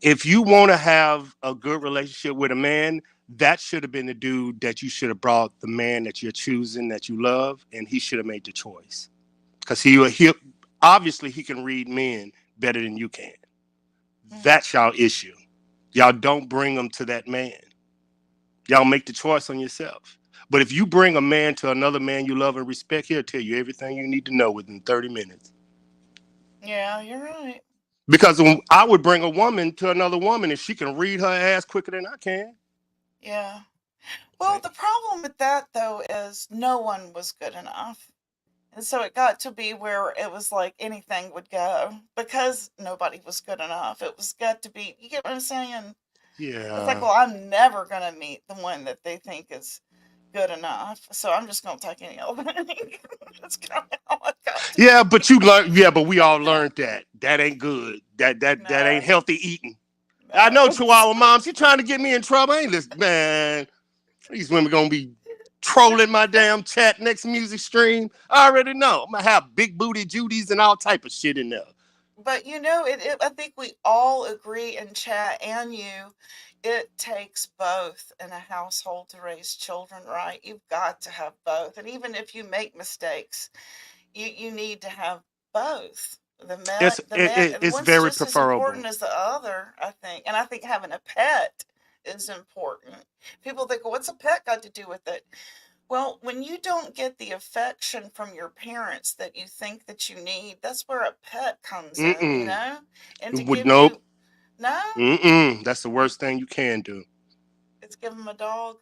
If you want to have a good relationship with a man, that should have been the dude that you should have brought the man that you're choosing, that you love, and he should have made the choice. Because he obviously he can read men better than you can. That's y'all issue. Y'all don't bring them to that man. Y'all make the choice on yourself. But if you bring a man to another man you love and respect, he'll tell you everything you need to know within 30 minutes. Yeah, you're right. Because I would bring a woman to another woman and she can read her ass quicker than I can. Yeah. Well, the problem with that though is no one was good enough. And so it got to be where it was like anything would go because nobody was good enough. It was got to be, you get what I'm saying? It's like, Yeah. well, I'm never going to meet the one that they think is good enough. So I'm just going to take any old thing. That's kind of how I got to Yeah, be. but you learn. Yeah, but we all learned that. That ain't good. That ain't No, healthy eating. I know no. Chihuahua moms, you trying to get me in trouble. I ain't listen, man. These women gonna be trolling my damn chat next music stream. I already know. I'm gonna have big booty Judies and all type of shit in there. But you know, I think we all agree in chat and you, it takes both in a household to raise children, right? You've got to have both. And even if you make mistakes, you need to have both. The It's one's very just as preferable. important as the other, I think. And I think having a pet is important. People think, well, what's a pet got to do with it? Well, when you don't get the affection from your parents that you think that you need, that's where a pet comes in, you Mm-mm. know? And to Would give nope. you, no, Mm-mm. That's the worst thing you can do. it's give them a dog.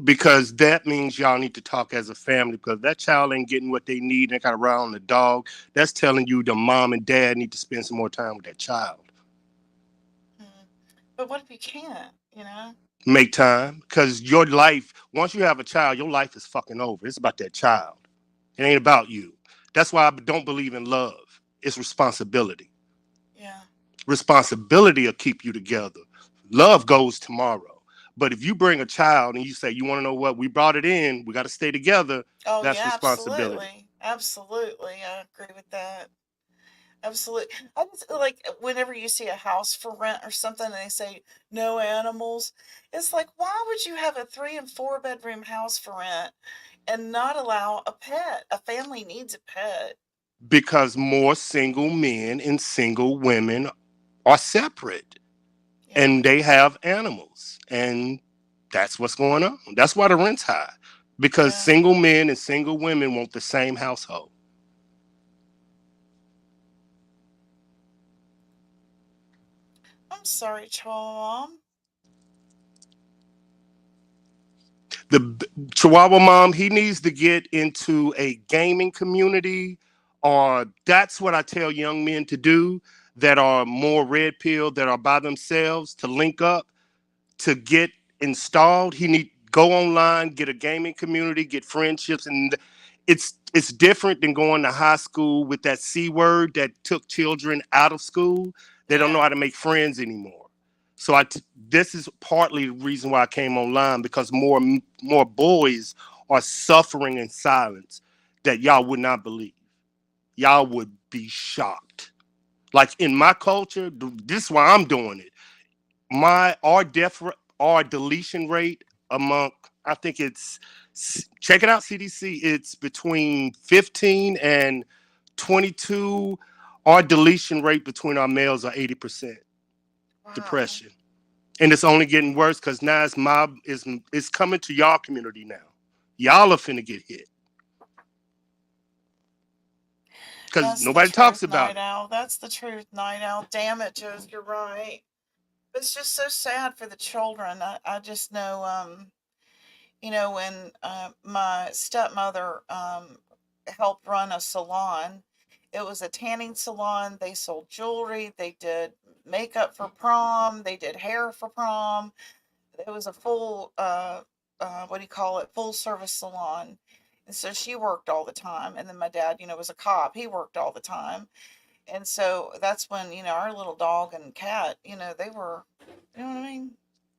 Because that means y'all need to talk as a family. Because that child ain't getting what they need, they got around the dog. That's telling you the mom and dad need to spend some more time with that child. Mm. But what if you can't, you know? Make time, because your life, once you have a child, your life is fucking over. It's about that child. It ain't about you. That's why I don't believe in love. It's responsibility. Yeah. Responsibility will keep you together. Love goes tomorrow. But if you bring a child and you say, you want to know what? We brought it in. We got to stay together. Oh, That's yeah, responsibility. absolutely. Absolutely. I agree with that. Absolutely. I just like whenever you see a house for rent or something and they say no animals, it's like, why would you have a 3 and 4 bedroom house for rent and not allow a pet? A family needs a pet. Because more single men and single women are separate Yeah. and they have animals. And that's what's going on. That's why the rent's high. Because Yeah. single men and single women want the same household. I'm sorry, Chom. The Chihuahua mom, he needs to get into a gaming community, or that's what I tell young men to do that are more red pill, that are by themselves, to link up to get installed. He need go online, get a gaming community, get friendships, and it's different than going to high school with that C word that took children out of school. They don't know Yeah. how to make friends anymore. So this is partly the reason why I came online, because more boys are suffering in silence that y'all would not believe. Y'all would be shocked. Like in my culture, this is why I'm doing it. Our deletion rate among, I think it's, check it out, CDC, it's between 15 and 22. Our deletion rate between our males are 80% Wow. depression. And it's only getting worse because now it's coming to y'all community now. Y'all are finna get hit because That's the nobody truth, talks about Night it. Owl. That's the truth, Night Owl. Damn it, Joe, you're right. It's just so sad for the children. I just know, when my stepmother helped run a salon, it was a tanning salon. They sold jewelry, they did makeup for prom, they did hair for prom. It was a full, what do you call it, full service salon. And so she worked all the time. And then my dad, was a cop. He worked all the time. And so that's when, our little dog and cat, they were, you know what I mean?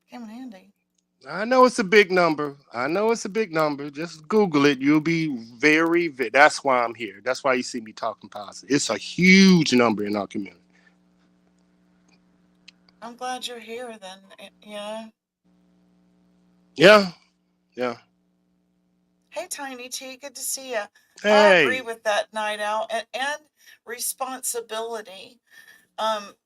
Came in handy. I know it's a big number. Just Google it. You'll be that's why I'm here. That's why you see me talking positive. It's a huge number in our community. I'm glad you're here then, Yeah. Yeah. Hey, Tiny T, good to see you. I agree Hey. with that, Night Owl, and responsibility.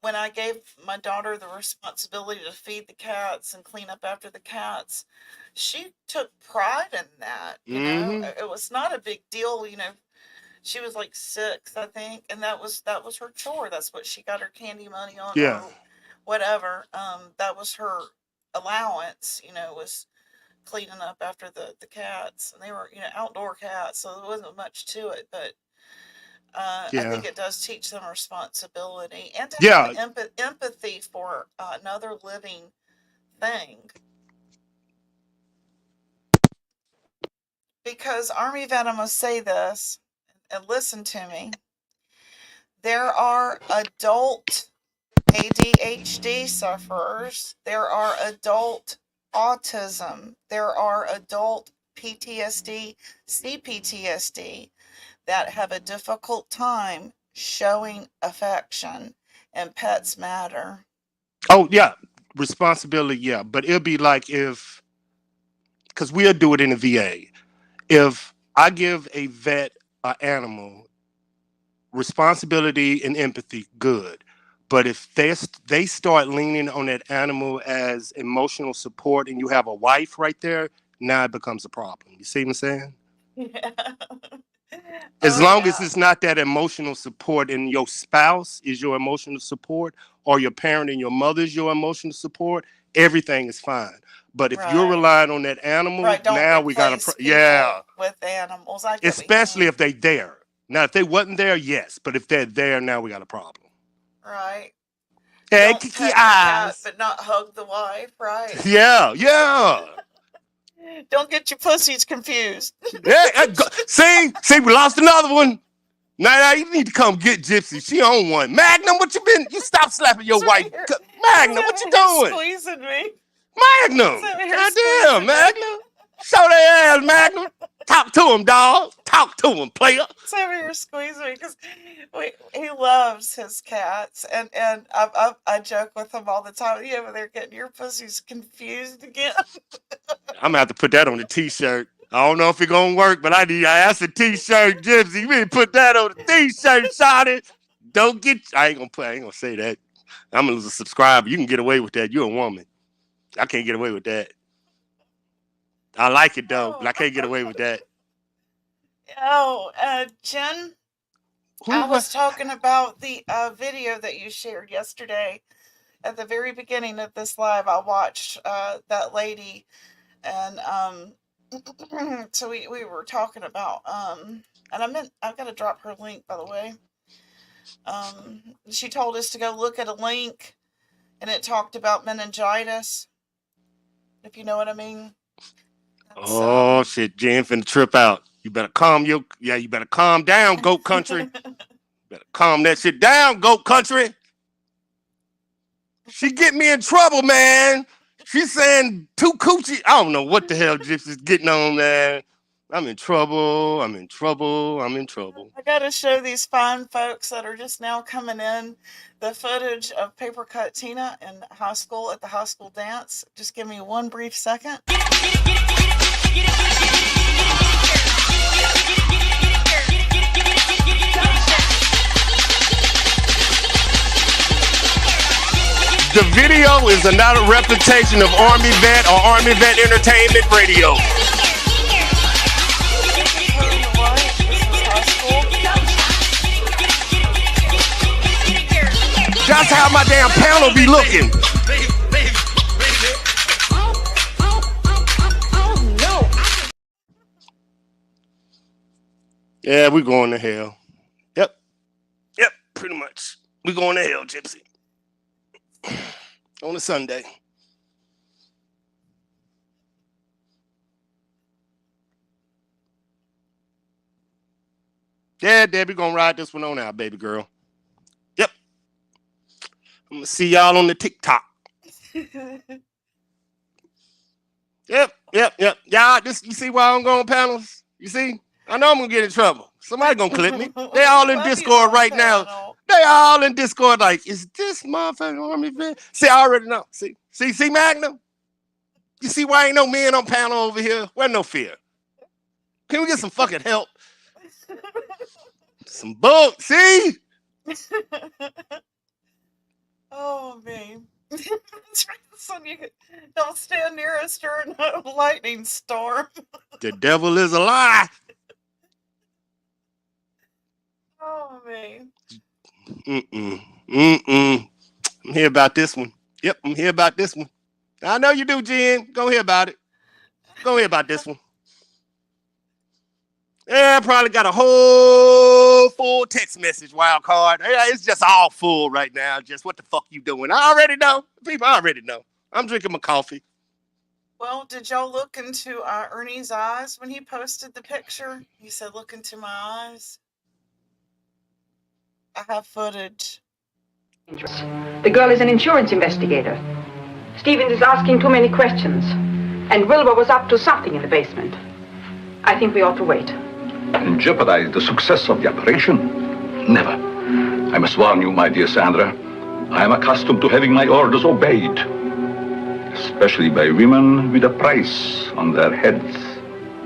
When I gave my daughter the responsibility to feed the cats and clean up after the cats, she took pride in that. Mm-hmm. It was not a big deal. She was like 6, I think, and that was her chore. That's what she got her candy money on, Yeah. or whatever. That was her allowance. Was cleaning up after the cats, and they were outdoor cats, so there wasn't much to it, but I Yeah. think it does teach them responsibility and to Yeah. have empathy for another living thing. Because Armyvet, I must say this, and listen to me. There are adult ADHD sufferers. There are adult autism. There are adult PTSD, CPTSD that have a difficult time showing affection, and pets matter. Oh, yeah. Responsibility, yeah. But it'll be like because we'll do it in the VA. If I give a vet an animal, responsibility and empathy, good. But if they start leaning on that animal as emotional support and you have a wife right there, now it becomes a problem. You see what I'm saying? Yeah. As Oh, long as yeah. it's not that emotional support and your spouse is your emotional support or your parent and your mother is your emotional support, everything is fine. But if you're Right. relying on that animal, Right. Don't now we got replace to, yeah, people with animals. I get what you especially mean. if they there. Now, if they wasn't there, yes. But if they're there, now we got a problem. Right. Hey, Don't Kiki pet the cat, eyes. but not hug the wife. Right. Yeah, yeah. Don't get your pussies confused. Yeah, see, we lost another one. Now you need to come get Gypsy. She on one. Magnum, what you been? You stop slapping your He's right wife. here. Magnum, He's what you over here doing? squeezing me. He's Magnum. over here Goddamn, squeezing me. Magnum. Show their ass, Magnum. Talk to him, dog. Talk to him, player. He's over here squeezing me because he loves his cats, and I joke with him all the time. You over there getting your pussies confused again? I'm gonna have to put that on the t-shirt. I don't know if it's gonna work, but that's a t-shirt, Gypsy. You need to put that on the t-shirt, shawty. I ain't gonna say that. I'm gonna lose a subscriber. You can get away with that. You're a woman. I can't get away with that. I like it though, but I can't get away with that. Oh, Jen, I was talking about the video that you shared yesterday. At the very beginning of this live, I watched that lady, and so we were talking about and I've got to drop her link, by the way. She told us to go look at a link, and it talked about meningitis, if you know what I mean. Oh shit, Jen finna trip out. You better calm down, goat country. Better calm that shit down, goat country. She get me in trouble, man. She's saying two coochie. I don't know what the hell Gypsy's getting on, man. I'm in trouble. I gotta show these fine folks that are just now coming in the footage of Paper Cut Tina in high school at the high school dance. Just give me one brief second. The video is not a replication of Armyvet or Armyvet Entertainment Radio. That's how my damn panel be looking. Yeah, we're going to hell. Yep, pretty much. We're going to hell, Gypsy. On a Sunday. Yeah, Debbie, gonna ride this one on out, baby girl. Yep. I'm gonna see y'all on the TikTok. Yep. Y'all, you see why I'm going panels? You see? I know I'm gonna get in trouble. Somebody gonna clip me. They all in Love you Discord on right now. panel. They all in Discord like, is this motherfucking Armyvet? See, I already know. See, Magnum? You see why ain't no men on panel over here? Where no fear? Can we get some fucking help? Some book, see? Oh, man. Son, you don't stand near us during a lightning storm. The devil is a lie. Oh, man. I'm here about this one. Yep, I'm here about this one. I know you do, Jen. Go hear about it. Go hear about this one. Yeah, I probably got a whole full text message wild card. Yeah, it's just all full right now. Just what the fuck you doing? I already know. People already know. I'm drinking my coffee. Well, did y'all look into Ernie's eyes when he posted the picture? He said, look into my eyes. I have footage. The girl is an insurance investigator. Stevens is asking too many questions. And Wilbur was up to something in the basement. I think we ought to wait. And jeopardize the success of the operation? Never. I must warn you, my dear Sandra. I am accustomed to having my orders obeyed. Especially by women with a price on their heads.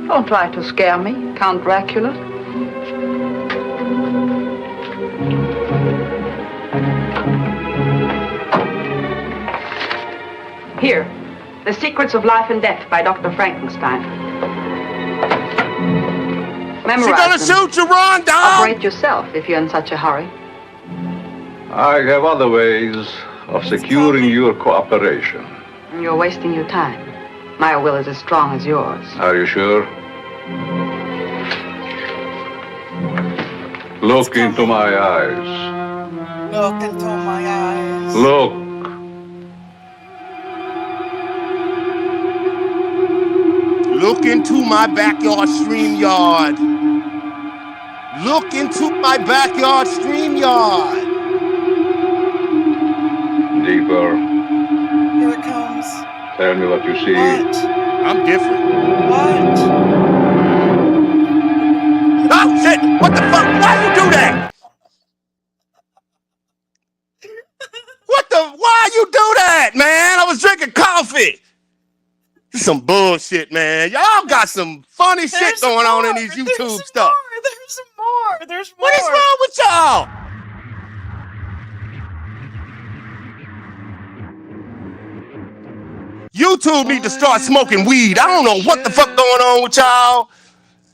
Don't try to scare me, Count Dracula. Here, The Secrets of Life and Death by Dr. Frankenstein. Memorize She's gonna them. shoot you, Ron, dog. Operate yourself if you're in such a hurry. I have other ways of securing your cooperation. You're wasting your time. My will is as strong as yours. Are you sure? Look into my eyes. Look into my eyes. Look. Look into my backyard stream yard. Look into my backyard stream yard. Deeper. Here it comes. Tell me what you see. What? I'm different. What? Oh, shit! What the fuck? Why you do that? Why you do that, man? I was drinking coffee. This is some bullshit, man. Y'all got some funny shit going on in these YouTube stuff. There's more. There's more. What is wrong with y'all? YouTube need to start smoking weed. I don't know what the fuck going on with y'all.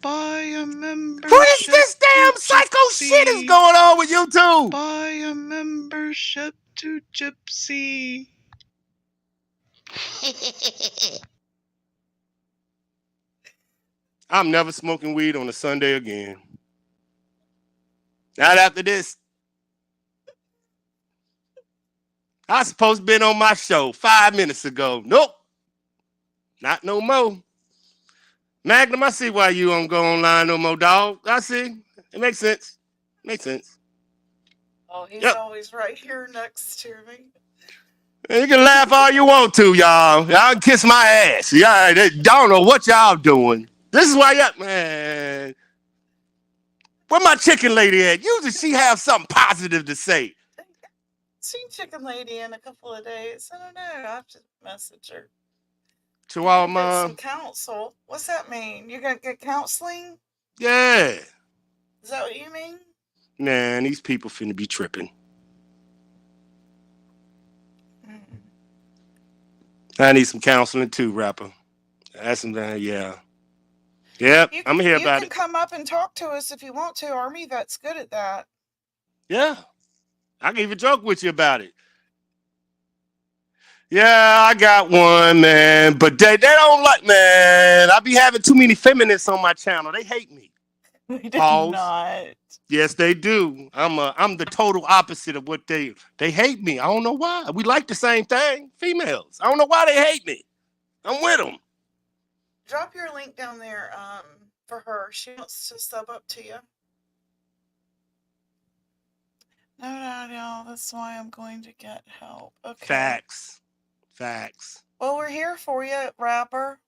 Buy a membership. What is this damn psycho shit is going on with YouTube? Buy a membership to Gypsy. I'm never smoking weed on a Sunday again. Not after this. I was supposed to been on my show 5 minutes ago. Nope. Not no more. Magnum, I see why you don't go online no more, dog. I see. It makes sense. Makes sense. Oh, he's always right here next to me. And you can laugh all you want to, y'all. Y'all can kiss my ass. Y'all don't know what y'all doing. This is why y'all, man. Where my chicken lady at? Usually she have something positive to say. Seen Chicken Lady in a couple of days. I don't know. I have to message her. Chihuahua Get mom. some counsel. What's that mean? You're gonna get counseling? Yeah. Is that what you mean? Man, these people finna be tripping. I need some counseling too, rapper. That's some, yeah. Yep, I'm gonna hear about it. You can come up and talk to us if you want to. Armyvet's good at that. Yeah. I can even joke with you about it. Yeah, I got one, man. But they don't like, man. I be having too many feminists on my channel. They hate me. We do not. Yes, they do. I'm the total opposite of what they hate me. I don't know why. We like the same thing. Females. I don't know why they hate me. I'm with them. Drop your link down there for her. She wants to sub up to you. No. That's why I'm going to get help. Okay. Facts. Facts. Well, we're here for you, rapper.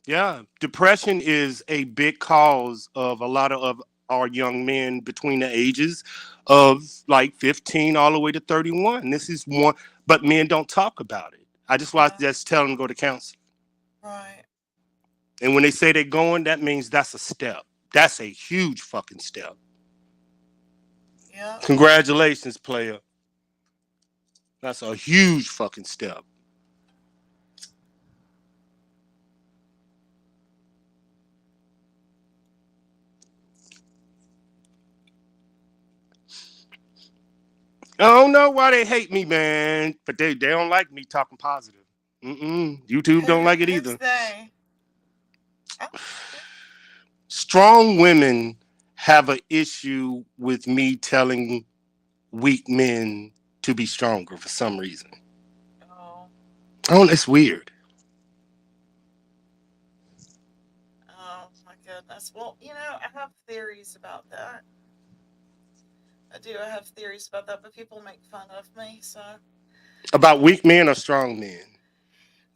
Yeah. Depression is a big cause of a lot of our young men between the ages of like 15 all the way to 31. This is one, but men don't talk about it. I just want to just tell them to go to counseling. Right. And when they say they're going, that means that's a step. That's a huge fucking step. Yeah. Congratulations, player. That's a huge fucking step. I don't know why they hate me, man, but they don't like me talking positive. YouTube don't like it Who's either. they? Strong women have an issue with me telling weak men to be stronger for some reason. Oh, it's weird. Oh my goodness. Well, I have theories about that. I do. I have theories about that, but people make fun of me. So About weak men or strong men?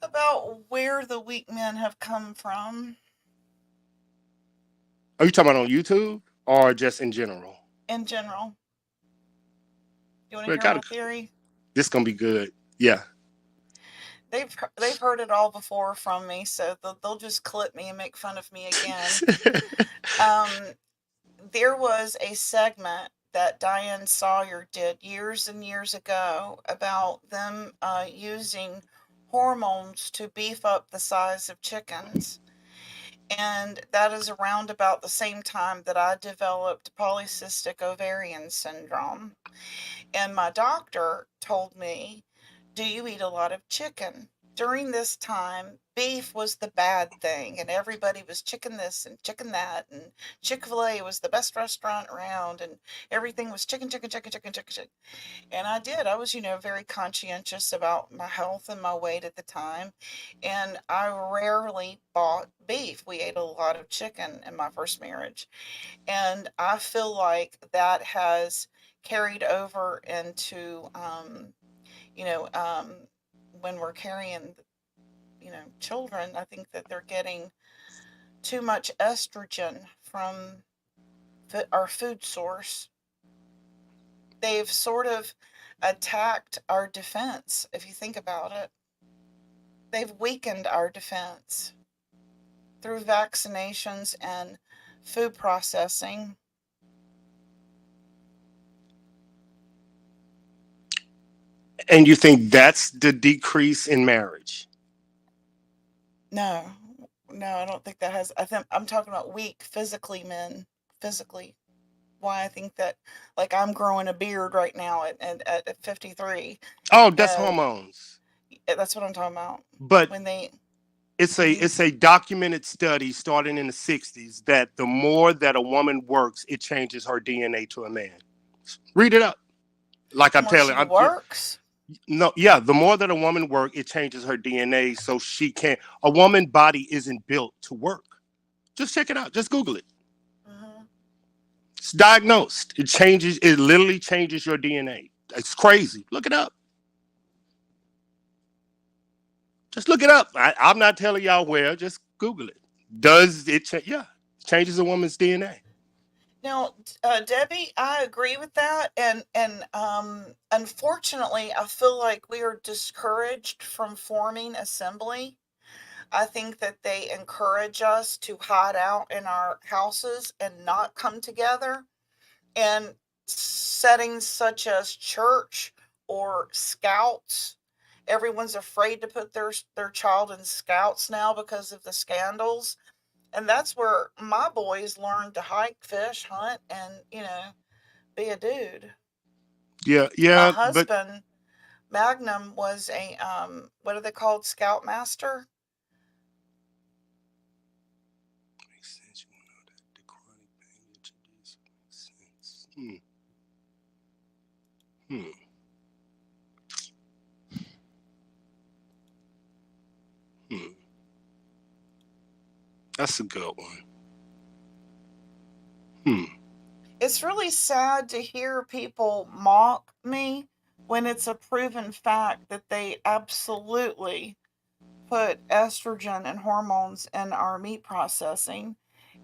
about where the weak men have come from. Are you talking about on YouTube or just in general? In general. You want to hear my theory? This gonna be good. Yeah. They've heard it all before from me, so they'll just clip me and make fun of me again. There was a segment that Diane Sawyer did years and years ago about them using hormones to beef up the size of chickens. And that is around about the same time that I developed polycystic ovarian syndrome. And my doctor told me, do you eat a lot of chicken? During this time, beef was the bad thing, and everybody was chicken this and chicken that, and Chick-fil-A was the best restaurant around, and everything was chicken. And I did. I was, very conscientious about my health and my weight at the time, and I rarely bought beef. We ate a lot of chicken in my first marriage, and I feel like that has carried over into, when we're carrying, children. I think that they're getting too much estrogen from our food source. They've sort of attacked our defense, if you think about it. They've weakened our defense through vaccinations and food processing. And you think that's the decrease in marriage? No, I don't think that has. I think I'm talking about weak physically men. Physically, why I think that, like, I'm growing a beard right now at 53. Oh, that's hormones. That's what I'm talking about. But when they, it's a documented study starting in the 60s that the more that a woman works, it changes her DNA to a man. Read it up. Like I'm telling you, works. No, yeah, the more that a woman works, it changes her DNA so she can't. A woman body isn't built to work. Just check it out. Just Google it. It's diagnosed. It literally changes your DNA. It's crazy. Look it up. Just look it up. I'm not telling y'all where. Just Google it. Does it change? Yeah, it changes a woman's DNA. Now, Debbie, I agree with that, and unfortunately, I feel like we are discouraged from forming assembly. I think that they encourage us to hide out in our houses and not come together. And settings such as church or scouts, everyone's afraid to put their child in scouts now because of the scandals. And that's where my boys learned to hike, fish, hunt, and, be a dude. Yeah. My husband, Magnum, was a, what are they called? Scoutmaster? It's That's a good one. it's really sad to hear people mock me when it's a proven fact that they absolutely put estrogen and hormones in our meat processing,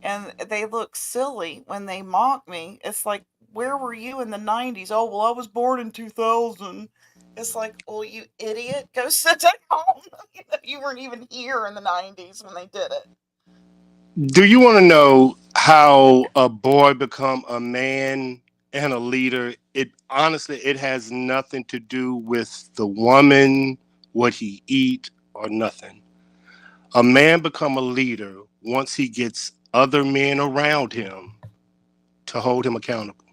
and they look silly when they mock me. It's like, where were you in the 90s? Oh, well, I was born in 2000. It's like, well, you idiot, go sit down. You weren't even here in the 90s when they did it. Do you want to know how a boy become a man and a leader? It honestly, it has nothing to do with the woman, what he eat, or nothing. A man become a leader once he gets other men around him to hold him accountable.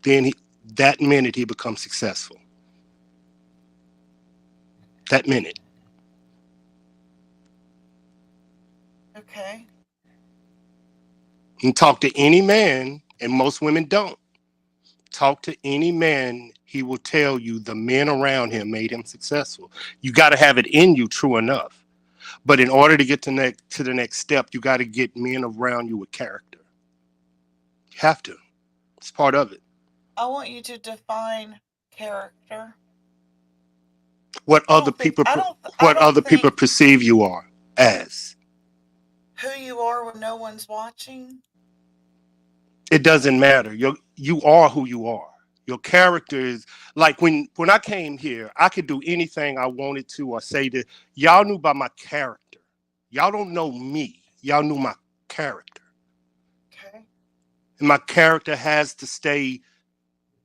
Then that minute he becomes successful. That minute. Okay. And talk to any man, and most women don't. Talk to any man, he will tell you the men around him made him successful. You got to have it in you, true enough. But in order to get to the next step, you got to get men around you with character. You have to. It's part of it. I want you to define character. What I other don't think people I don't I what don't other people think perceive you are as. who you are when no one's watching. It doesn't matter. You are who you are. Your character is like when I came here, I could do anything I wanted to or say that y'all knew about my character. Y'all don't know me. Y'all knew my character. Okay. And my character has to stay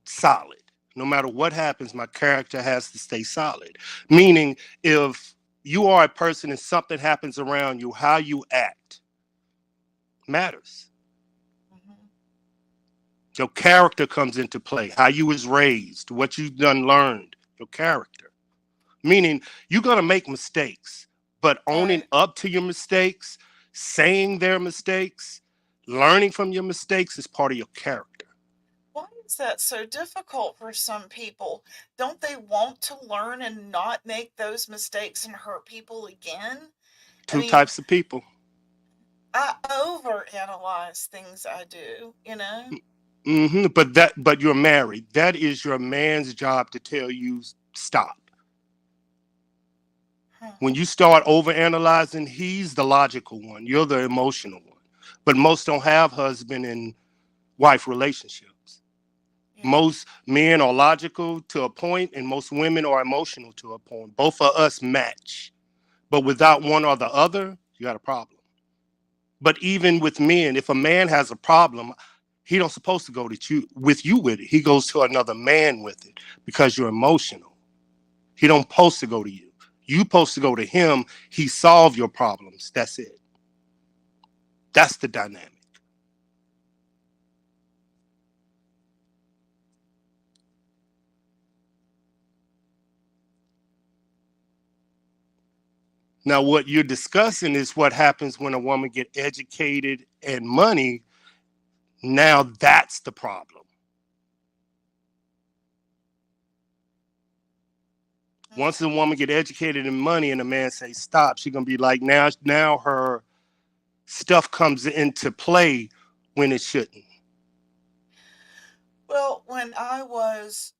solid. No matter what happens, my character has to stay solid. Meaning, if you are a person and something happens around you, how you act matters. Mm-hmm. Your character comes into play. How you was raised, what you done learned, your character. Meaning, you're gonna make mistakes, but owning Right. up to your mistakes, saying their mistakes, learning from your mistakes is part of your character. Why is that so difficult for some people? Don't they want to learn and not make those mistakes and hurt people again? I Two mean, types of people. I overanalyze things I do, you know? But you're married. That is your man's job to tell you stop. Huh. When you start overanalyzing, he's the logical one. You're the emotional one. But most don't have husband and wife relationships. Yeah. Most men are logical to a point, and most women are emotional to a point. Both of us match. But without one or the other, you got a problem. But even with men, if a man has a problem, he don't supposed to go to you with it. He goes to another man with it because you're emotional. He don't supposed to go to you. You supposed to go to him. He solve your problems. That's it. That's the dynamic. Now, what you're discussing is what happens when a woman get educated and money. Now that's the problem. Once a woman get educated and money and a man say stop, she's gonna be like, now her stuff comes into play when it shouldn't. Well, when I was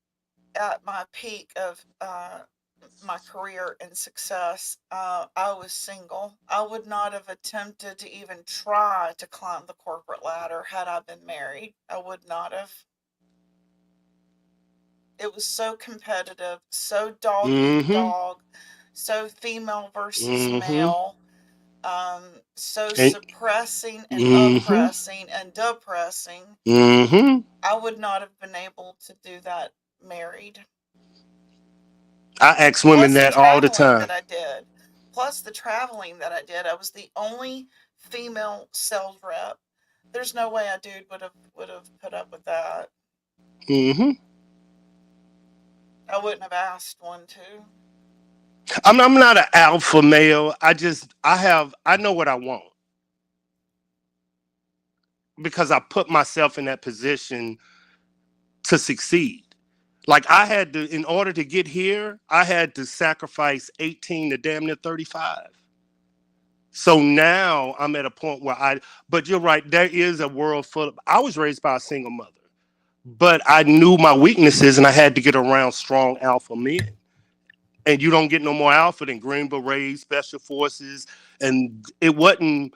at my peak of my career and success, I was single. I would not have attempted to even try to climb the corporate ladder had I been married. I would not have. It was so competitive, so dog eat Mm-hmm. dog, so female versus Mm-hmm. male, so And, suppressing and mm-hmm. oppressing and depressing. Mm-hmm. I would not have been able to do that married. I ask women Plus the that all the traveling time. that I did. Plus the traveling that I did. I was the only female sales rep. There's no way a dude would have put up with that. Mm-hmm. I wouldn't have asked one to. I'm not an alpha male. I know what I want because I put myself in that position to succeed. Like I had to, in order to get here, I had to sacrifice 18 to damn near 35. So now I'm at a point where but you're right, there is a world full of, I was raised by a single mother. but I knew my weaknesses and I had to get around strong alpha men. And you don't get no more alpha than Green Berets, Special Forces. And it wasn't,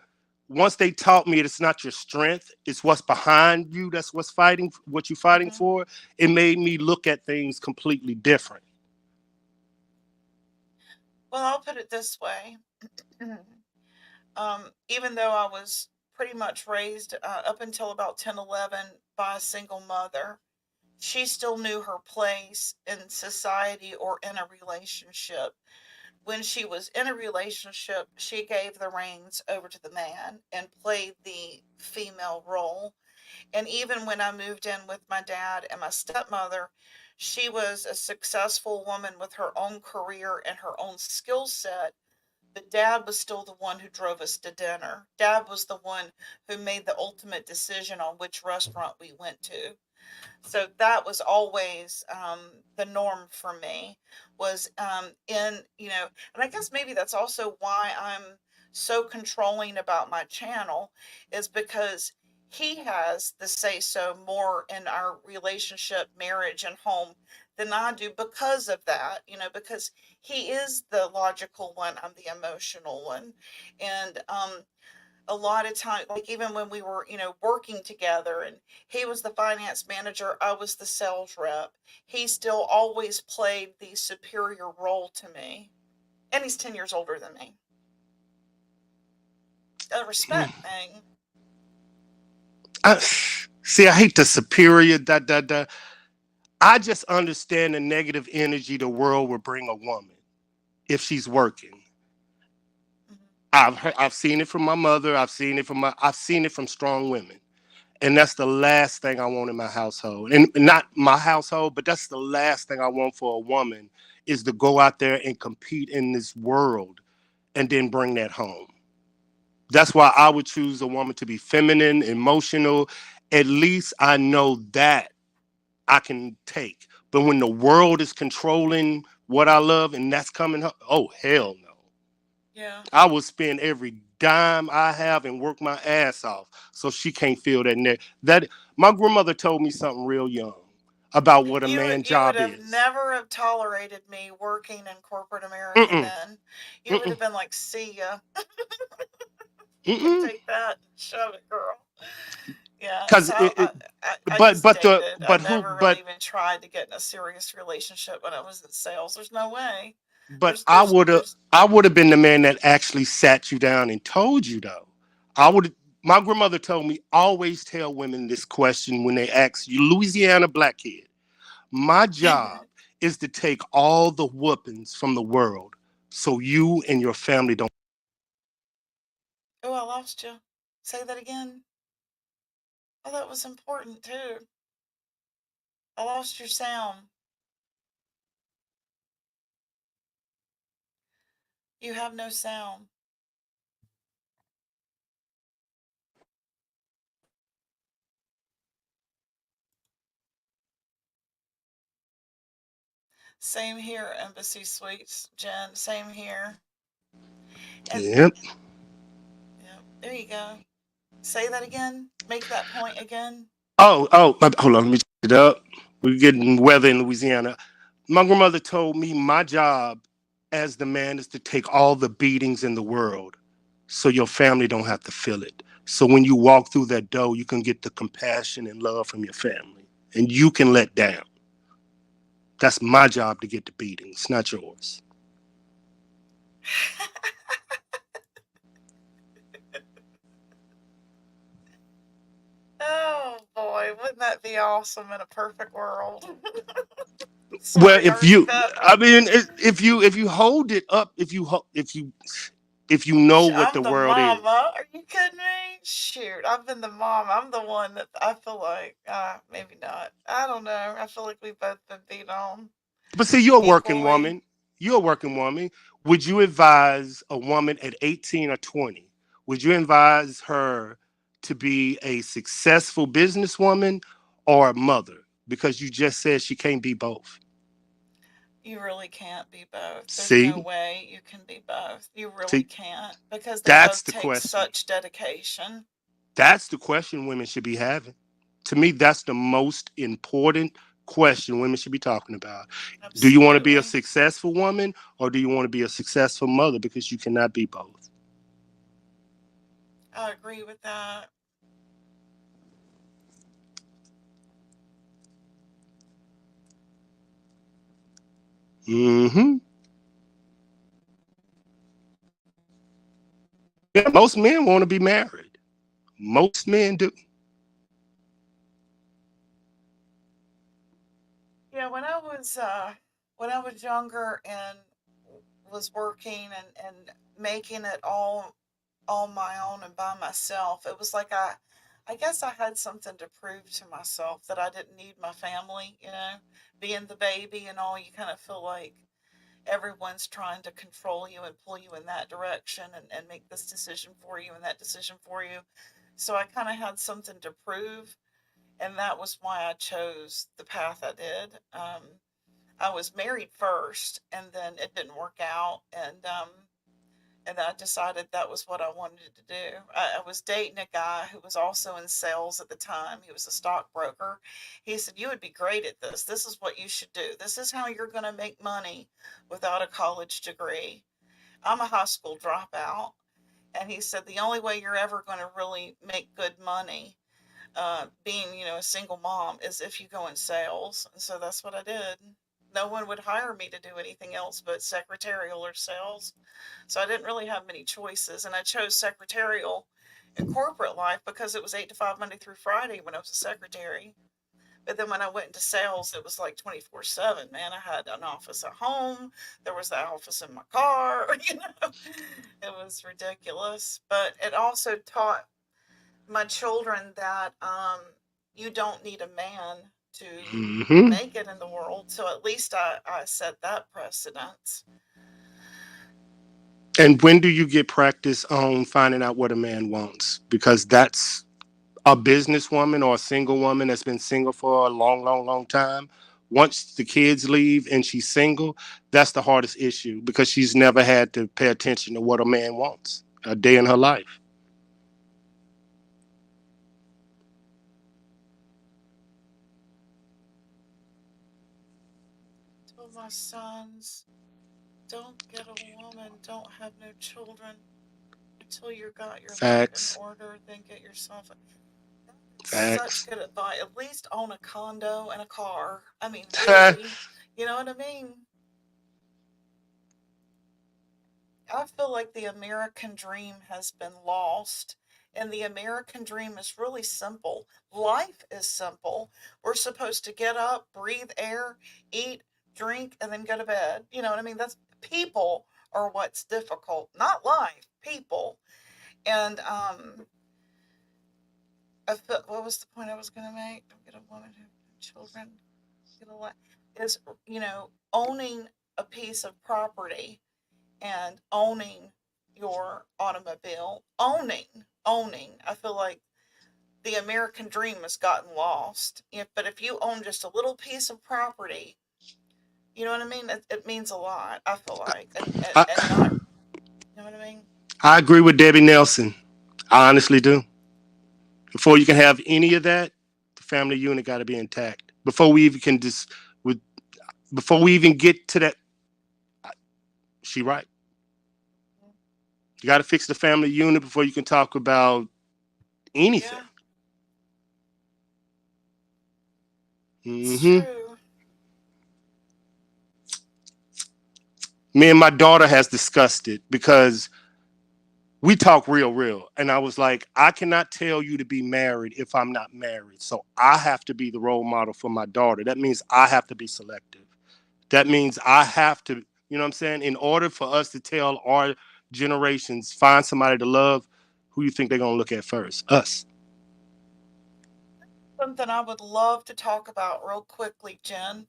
once they taught me it's not your strength, it's what's behind you, that's what's fighting, what you're fighting for. It made me look at things completely different. Well, I'll put it this way. Even though I was pretty much raised up until about 10, 11 by a single mother, she still knew her place in society or in a relationship. When she was in a relationship, she gave the reins over to the man and played the female role. And even when I moved in with my dad and my stepmother, she was a successful woman with her own career and her own skill set. But dad was still the one who drove us to dinner. Dad was the one who made the ultimate decision on which restaurant we went to. So that was always the norm for me, was and I guess maybe that's also why I'm so controlling about my channel, is because he has the say so more in our relationship, marriage, and home than I do, because of that, because he is the logical one, I'm the emotional one. And a lot of time, like even when we were, working together, and he was the finance manager, I was the sales rep, he still always played the superior role to me. And he's 10 years older than me. A respect thing. See, I hate the superior, I just understand the negative energy the world will bring a woman if she's working. I've seen it from my mother. I've seen it from strong women. And that's the last thing I want in my household. And not my household, but that's the last thing I want for a woman, is to go out there and compete in this world and then bring that home. That's why I would choose a woman to be feminine, emotional. At least I know that I can take. But when the world is controlling what I love and that's coming home, oh, hell no. Yeah. I will spend every dime I have and work my ass off so she can't feel that that my grandmother told me something real young about what a man You would job have is. never have tolerated me working in corporate America Mm-mm, then. You would mm-mm, have been like, see ya. You can mm-mm. take that. Shove it, girl. Yeah, Cause so I but just but the dated. I but who never really but even tried to get in a serious relationship when I was in sales. There's no way. but I would have been the man that actually sat you down and told you though. I would My grandmother told me, always tell women this question when they ask you, Louisiana black kid. My job is to take all the whoopings from the world so you and your family don't. Oh, I lost you. Say that again. Oh, that was important too. I lost your sound. You have no sound. Same here, Embassy Suites, Jen. Same here. And Yep. yeah, there you go. Say that again. Make that point again. Hold on, let me check it up. We're getting weather in Louisiana. My grandmother told me my job as the man is to take all the beatings in the world so your family don't have to feel it. So when you walk through that door, you can get the compassion and love from your family and you can let down. That's my job, to get the beatings, not yours. Oh boy, wouldn't that be awesome in a perfect world? Well, Sorry, I respect. if you hold it up, if you know what the I'm the world is. mama. Are you kidding me? Shoot, I've been the mom. I'm the one that I feel like, maybe not. I don't know. I feel like we've both been beat on But see, you're a working equally. woman. You're a working woman. Would you advise a woman at 18 or 20? Would you advise her to be a successful businesswoman or a mother? Because you just said she can't be both. You really can't be both. There's no See, way you can be both. You really see, can't, because they that's both the take question. such dedication. That's the question women should be having. To me, that's the most important question women should be talking about. Do you want to be a Absolutely. successful woman or do you want to be a successful mother? Because you cannot be both. I agree with that. Hmm. Yeah, most men want to be married. Most men do. Yeah, when I was younger and was working and making it all my own and by myself, it was like I guess I had something to prove to myself that I didn't need my family, you know, being the baby and all, you kind of feel like everyone's trying to control you and pull you in that direction and make this decision for you and that decision for you. So I kind of had something to prove, and that was why I chose the path I did. I was married first, and then it didn't work out, and I decided that was what I wanted to do. I was dating a guy who was also in sales at the time. He was a stockbroker. He said, "You would be great at this. This is what you should do. This is how you're going to make money without a college degree." I'm a high school dropout. And he said, "The only way you're ever going to really make good money, being, you know, a single mom, is if you go in sales." And so that's what I did. No one would hire me to do anything else but secretarial or sales. So I didn't really have many choices. And I chose secretarial in corporate life because it was 8 to 5 Monday through Friday when I was a secretary. But then when I went into sales, it was like 24/7, man. I had an office at home. There was the office in my car, you know. It was ridiculous. But it also taught my children that you don't need a man to Hmm. make it in the world. So at least I set that precedence. And when do you get practice on finding out what a man wants? Because that's a businesswoman or a single woman that's been single for a long, long, long time. Once the kids leave and she's single, that's the hardest issue because she's never had to pay attention to what a man wants a day in her life. Told my sons, don't get a woman, don't have no children until you got your life in Facts. order, then get yourself a. Such Facts. good advice. At least own a condo and a car. I mean, really, you know what I mean? I feel like the American dream has been lost. And the American dream is really simple. Life is simple. We're supposed to get up, breathe air, eat, drink, and then go to bed. You know what I mean? That's people are what's difficult, not life, people. And I feel, what was the point I was going to make? Don't get a woman who children get a lot is, you know, owning a piece of property and owning your automobile, owning. I feel like the American dream has gotten lost. But if you own just a little piece of property, you know what I mean? It means a lot, I feel like. And not, I, you know what I mean? I agree with Debbie Nelson. I honestly do. Before you can have any of that, the family unit got to be intact. Before we even can with, before we even get to that, she right. You got to fix the family unit before you can talk about anything. Yeah, it's Hmm. true. Me and my daughter has discussed it because we talk real. And I was like, I cannot tell you to be married if I'm not married. So I have to be the role model for my daughter. That means I have to be selective. That means I have to, you know what I'm saying? In order for us to tell our generations, find somebody to love, who you think they're going to look at first? Us. Something I would love to talk about real quickly, Jen.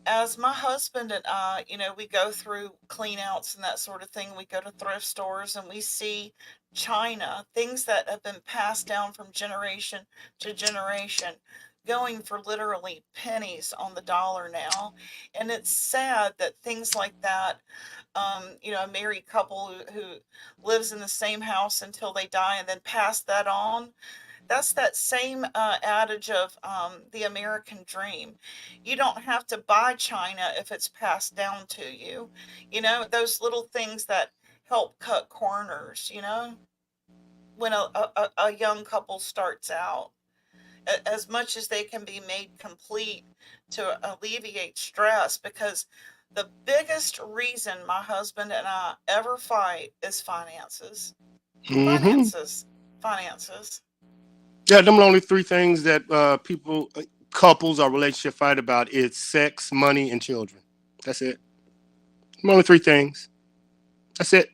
As my husband and I, you know, we go through clean outs and that sort of thing. We go to thrift stores and we see china, things that have been passed down from generation to generation, going for literally pennies on the dollar now. And it's sad that things like that, you know, a married couple who lives in the same house until they die and then pass that on, That's that same adage of the American dream. You don't have to buy China if it's passed down to you. You know, those little things that help cut corners, you know, when a young couple starts out, as much as they can be made complete to alleviate stress, because the biggest reason my husband and I ever fight is finances. Mm-hmm. Finances. Finances. Yeah, them are only three things that couples or relationship fight about. It's sex, money, and children. That's it. Them only three things. That's it.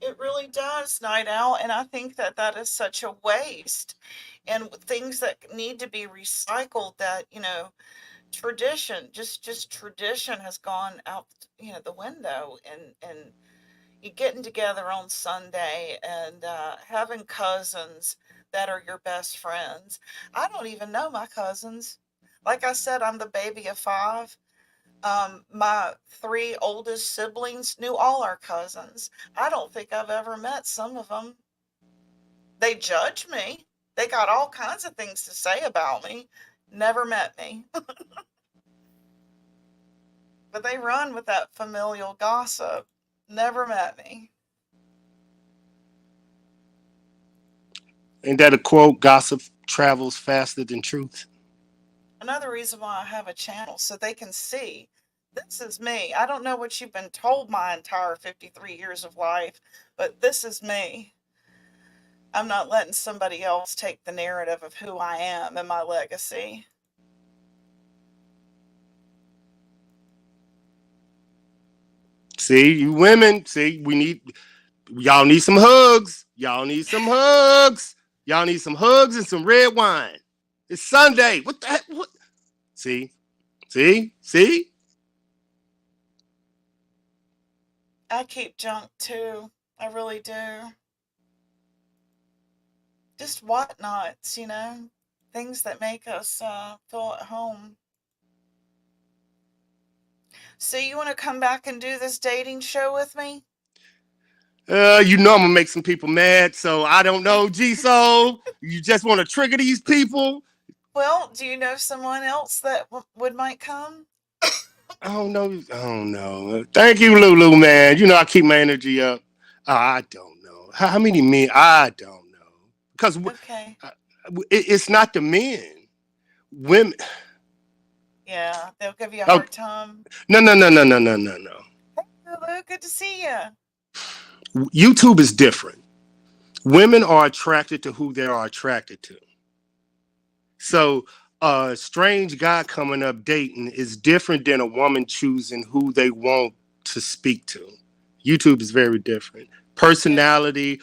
It really does, Night Owl, and I think that that is such a waste. And things that need to be recycled, that, you know, tradition, just tradition has gone out, you know, the window. And you getting together on Sunday and having cousins that are your best friends. I don't even know my cousins. Like I said, I'm the baby of five. My three oldest siblings knew all our cousins. I don't think I've ever met some of them. They judge me. They got all kinds of things to say about me. Never met me. But they run with that familial gossip. Never met me. Ain't that a quote? Gossip travels faster than truth. Another reason why I have a channel, so they can see this is me. I don't know what you've been told my entire 53 years of life, but this is me. I'm not letting somebody else take the narrative of who I am and my legacy. See, you women, see, y'all need some hugs. Y'all need some hugs. Y'all need some hugs and some red wine. It's Sunday. What the heck? What? See, see. I keep junk too. I really do. Just whatnots, you know, things that make us feel at home. So you want to come back and do this dating show with me? You know I'm gonna make some people mad, so I don't know, G Soul. You just want to trigger these people. Well, do you know someone else that would might come? I don't know. I don't know. Thank you, Lulu, man. You know I keep my energy up. I don't know. How many men? I don't know. Because Okay. it's not the men. Women. Yeah, they'll give you a Oh, hard time. no. Hey, Lulu, good to see you. YouTube is different. Women are attracted to who they are attracted to. So a strange guy coming up dating is different than a woman choosing who they want to speak to. YouTube is very different. Yeah. Personality,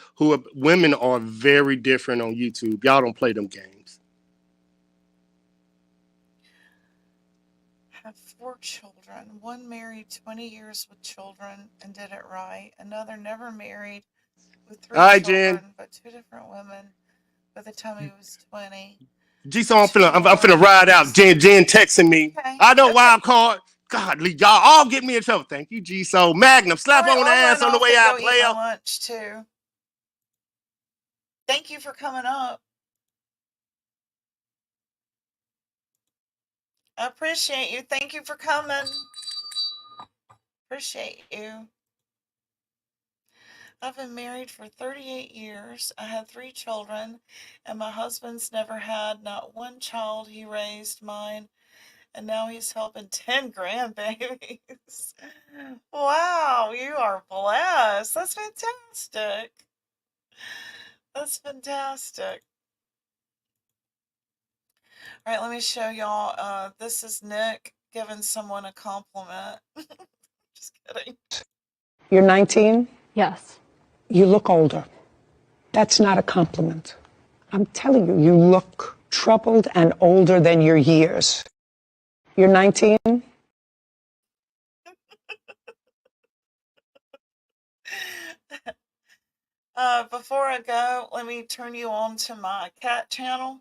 women are very different on YouTube. Y'all don't play them games. Have four children. One married 20 years with children and did it right. Another never married with All three right, Jen. children, but two different women by the time he was 20. G, so Two I'm finna more. ride out. Jen texting me. Okay. I know Okay. wild card. God, y'all all get me in trouble. Thank you, G. So Magnum, All slap right, on the well, I'll ass run on the off way and out, go eat my player. lunch too. Thank you for coming up. I appreciate you. Thank you for coming. Appreciate you. I've been married for 38 years. I had three children, and my husband's never had not one child. He raised mine, and now he's helping 10 grandbabies. Wow, you are blessed. That's fantastic. That's fantastic. All right, let me show y'all. This is Nick giving someone a compliment. Just kidding. You're 19? Yes. You look older. That's not a compliment. I'm telling you, you look troubled and older than your years. You're 19? Before I go, let me turn you on to my cat channel.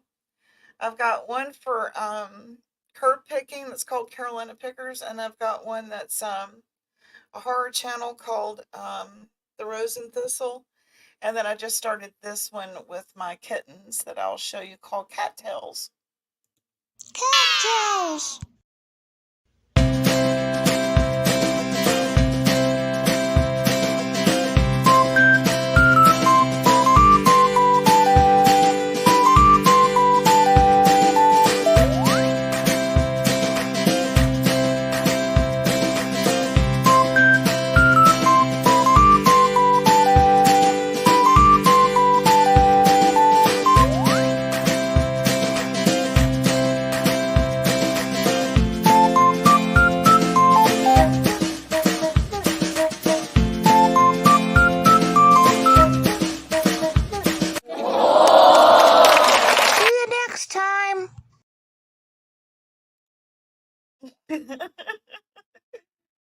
I've got one for curb picking that's called Carolina Pickers, and I've got one that's a horror channel called the rose and thistle. And then I just started this one with my kittens that I'll show you called cattails. Cattails!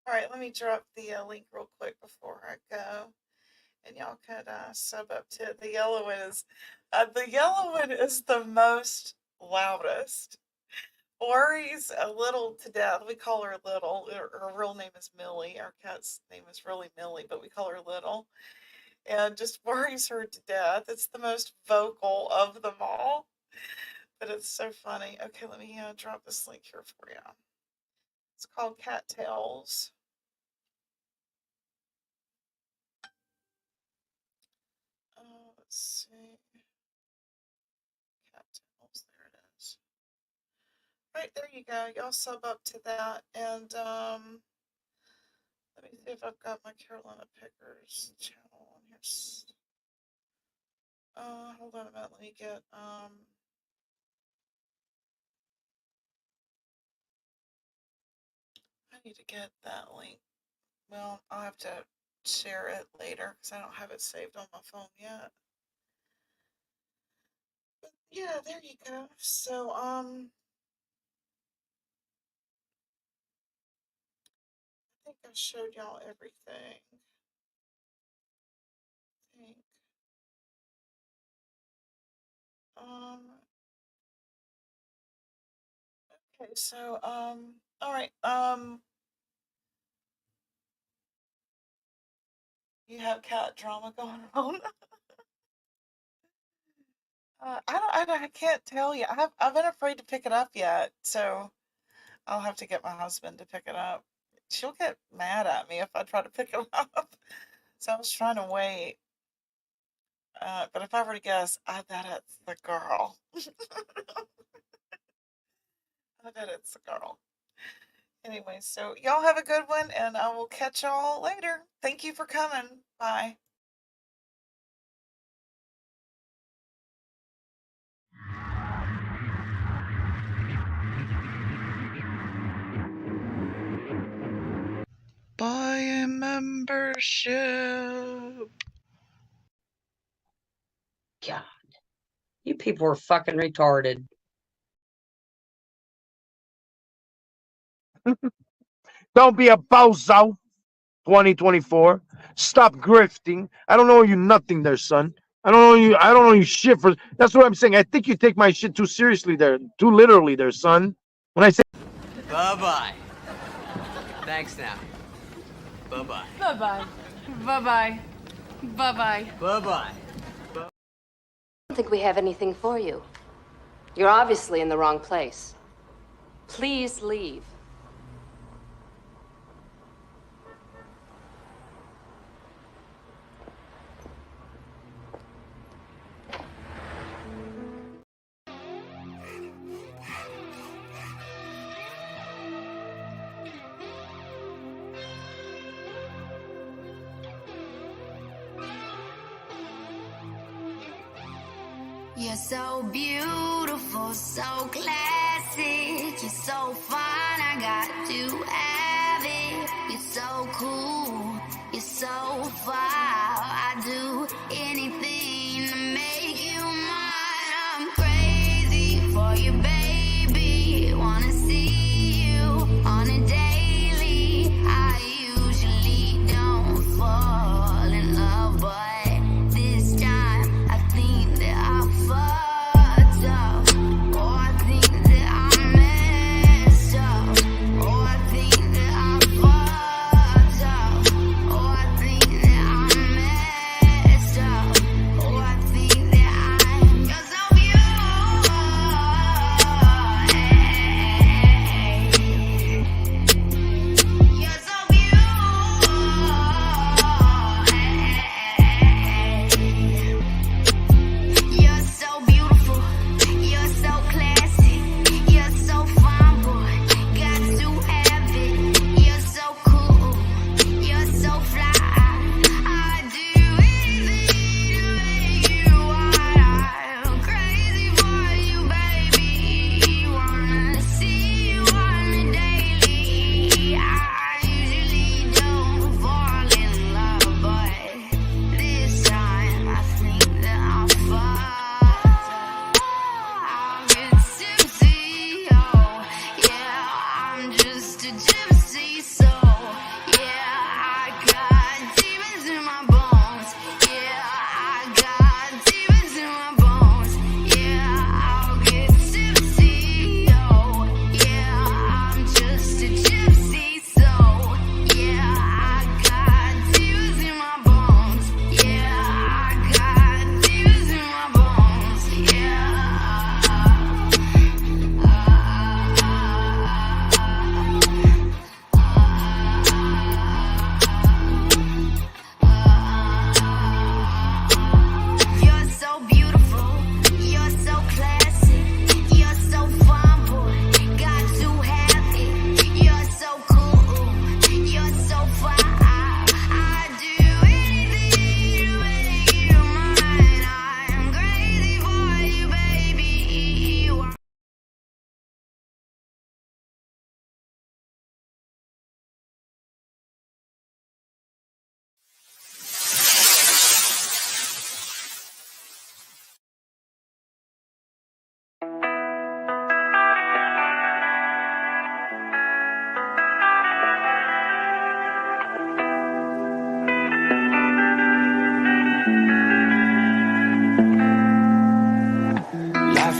All right, let me drop the link real quick before I go, and y'all could sub up to it. The yellow one is the most loudest. Worries a little to death. We call her Little. Her real name is Millie. Our cat's name is really Millie, but we call her Little. And just worries her to death. It's the most vocal of them all. But it's so funny. Okay, let me drop this link here for you. It's called Cattails. Let's see. Cattails, there it is. Right, there you go. Y'all sub up to that. And let me see if I've got my Carolina Pickers channel on here. Hold on a minute. Let me get I need to get that link. Well, I'll have to share it later because I don't have it saved on my phone yet. But yeah, there you go. So I think I showed y'all everything. I think. Okay, so all right, you have cat drama going on. I can't tell you. I've been afraid to pick it up yet, so I'll have to get my husband to pick it up. She'll get mad at me if I try to pick it up. So I was trying to wait. But if I were to guess, I bet it's the girl. I bet it's the girl. Anyway, so y'all have a good one, and I will catch y'all later. Thank you for coming. Bye. Buy a membership. God, you people are fucking retarded. Don't be a bozo. 2024. Stop grifting. I don't know you nothing there, son. I don't know you shit for. That's what I'm saying. I think you take my shit too seriously there, too literally there, son. When I say Bye-bye. Thanks now. Bye-bye. Bye-bye. Bye-bye. Bye-bye. Bye-bye. I don't think we have anything for you. You're obviously in the wrong place. Please leave. You're so beautiful, so classic. You're so fine, I got to have it. You're so cool, you're so far. I'd do anything to make you mine. I'm crazy for you, baby. Wanna see you on a daily. I usually don't fall in love, but this time I think that I fucked up. Oh, I think that I messed up. Oh, I think that I fucked up. Oh, I think that I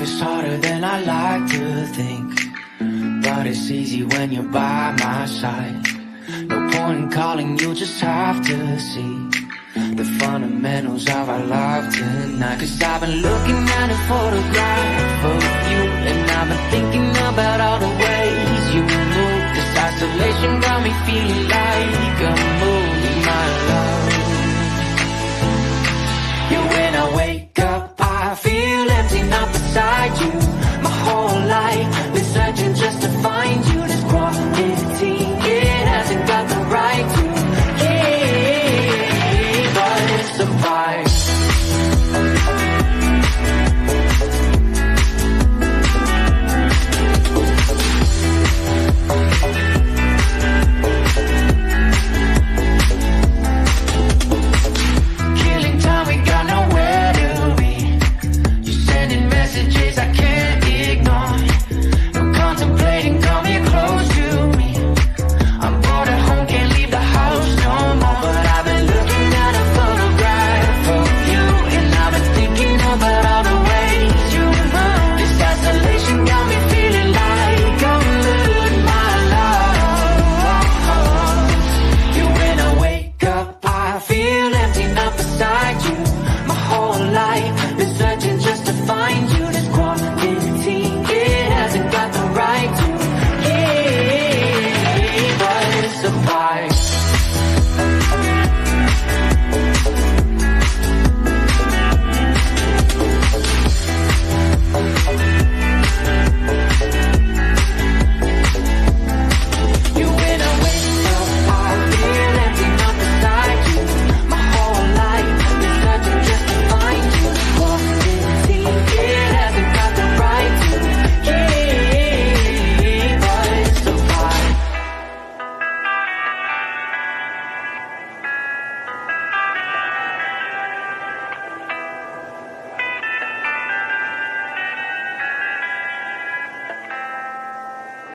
is harder than I like to think, but it's easy when you're by my side. No point in calling, you just have to see the fundamentals of our love tonight. Cause I've been looking at a photograph of you, and I've been thinking about all the ways you move. This isolation got me feeling like a move.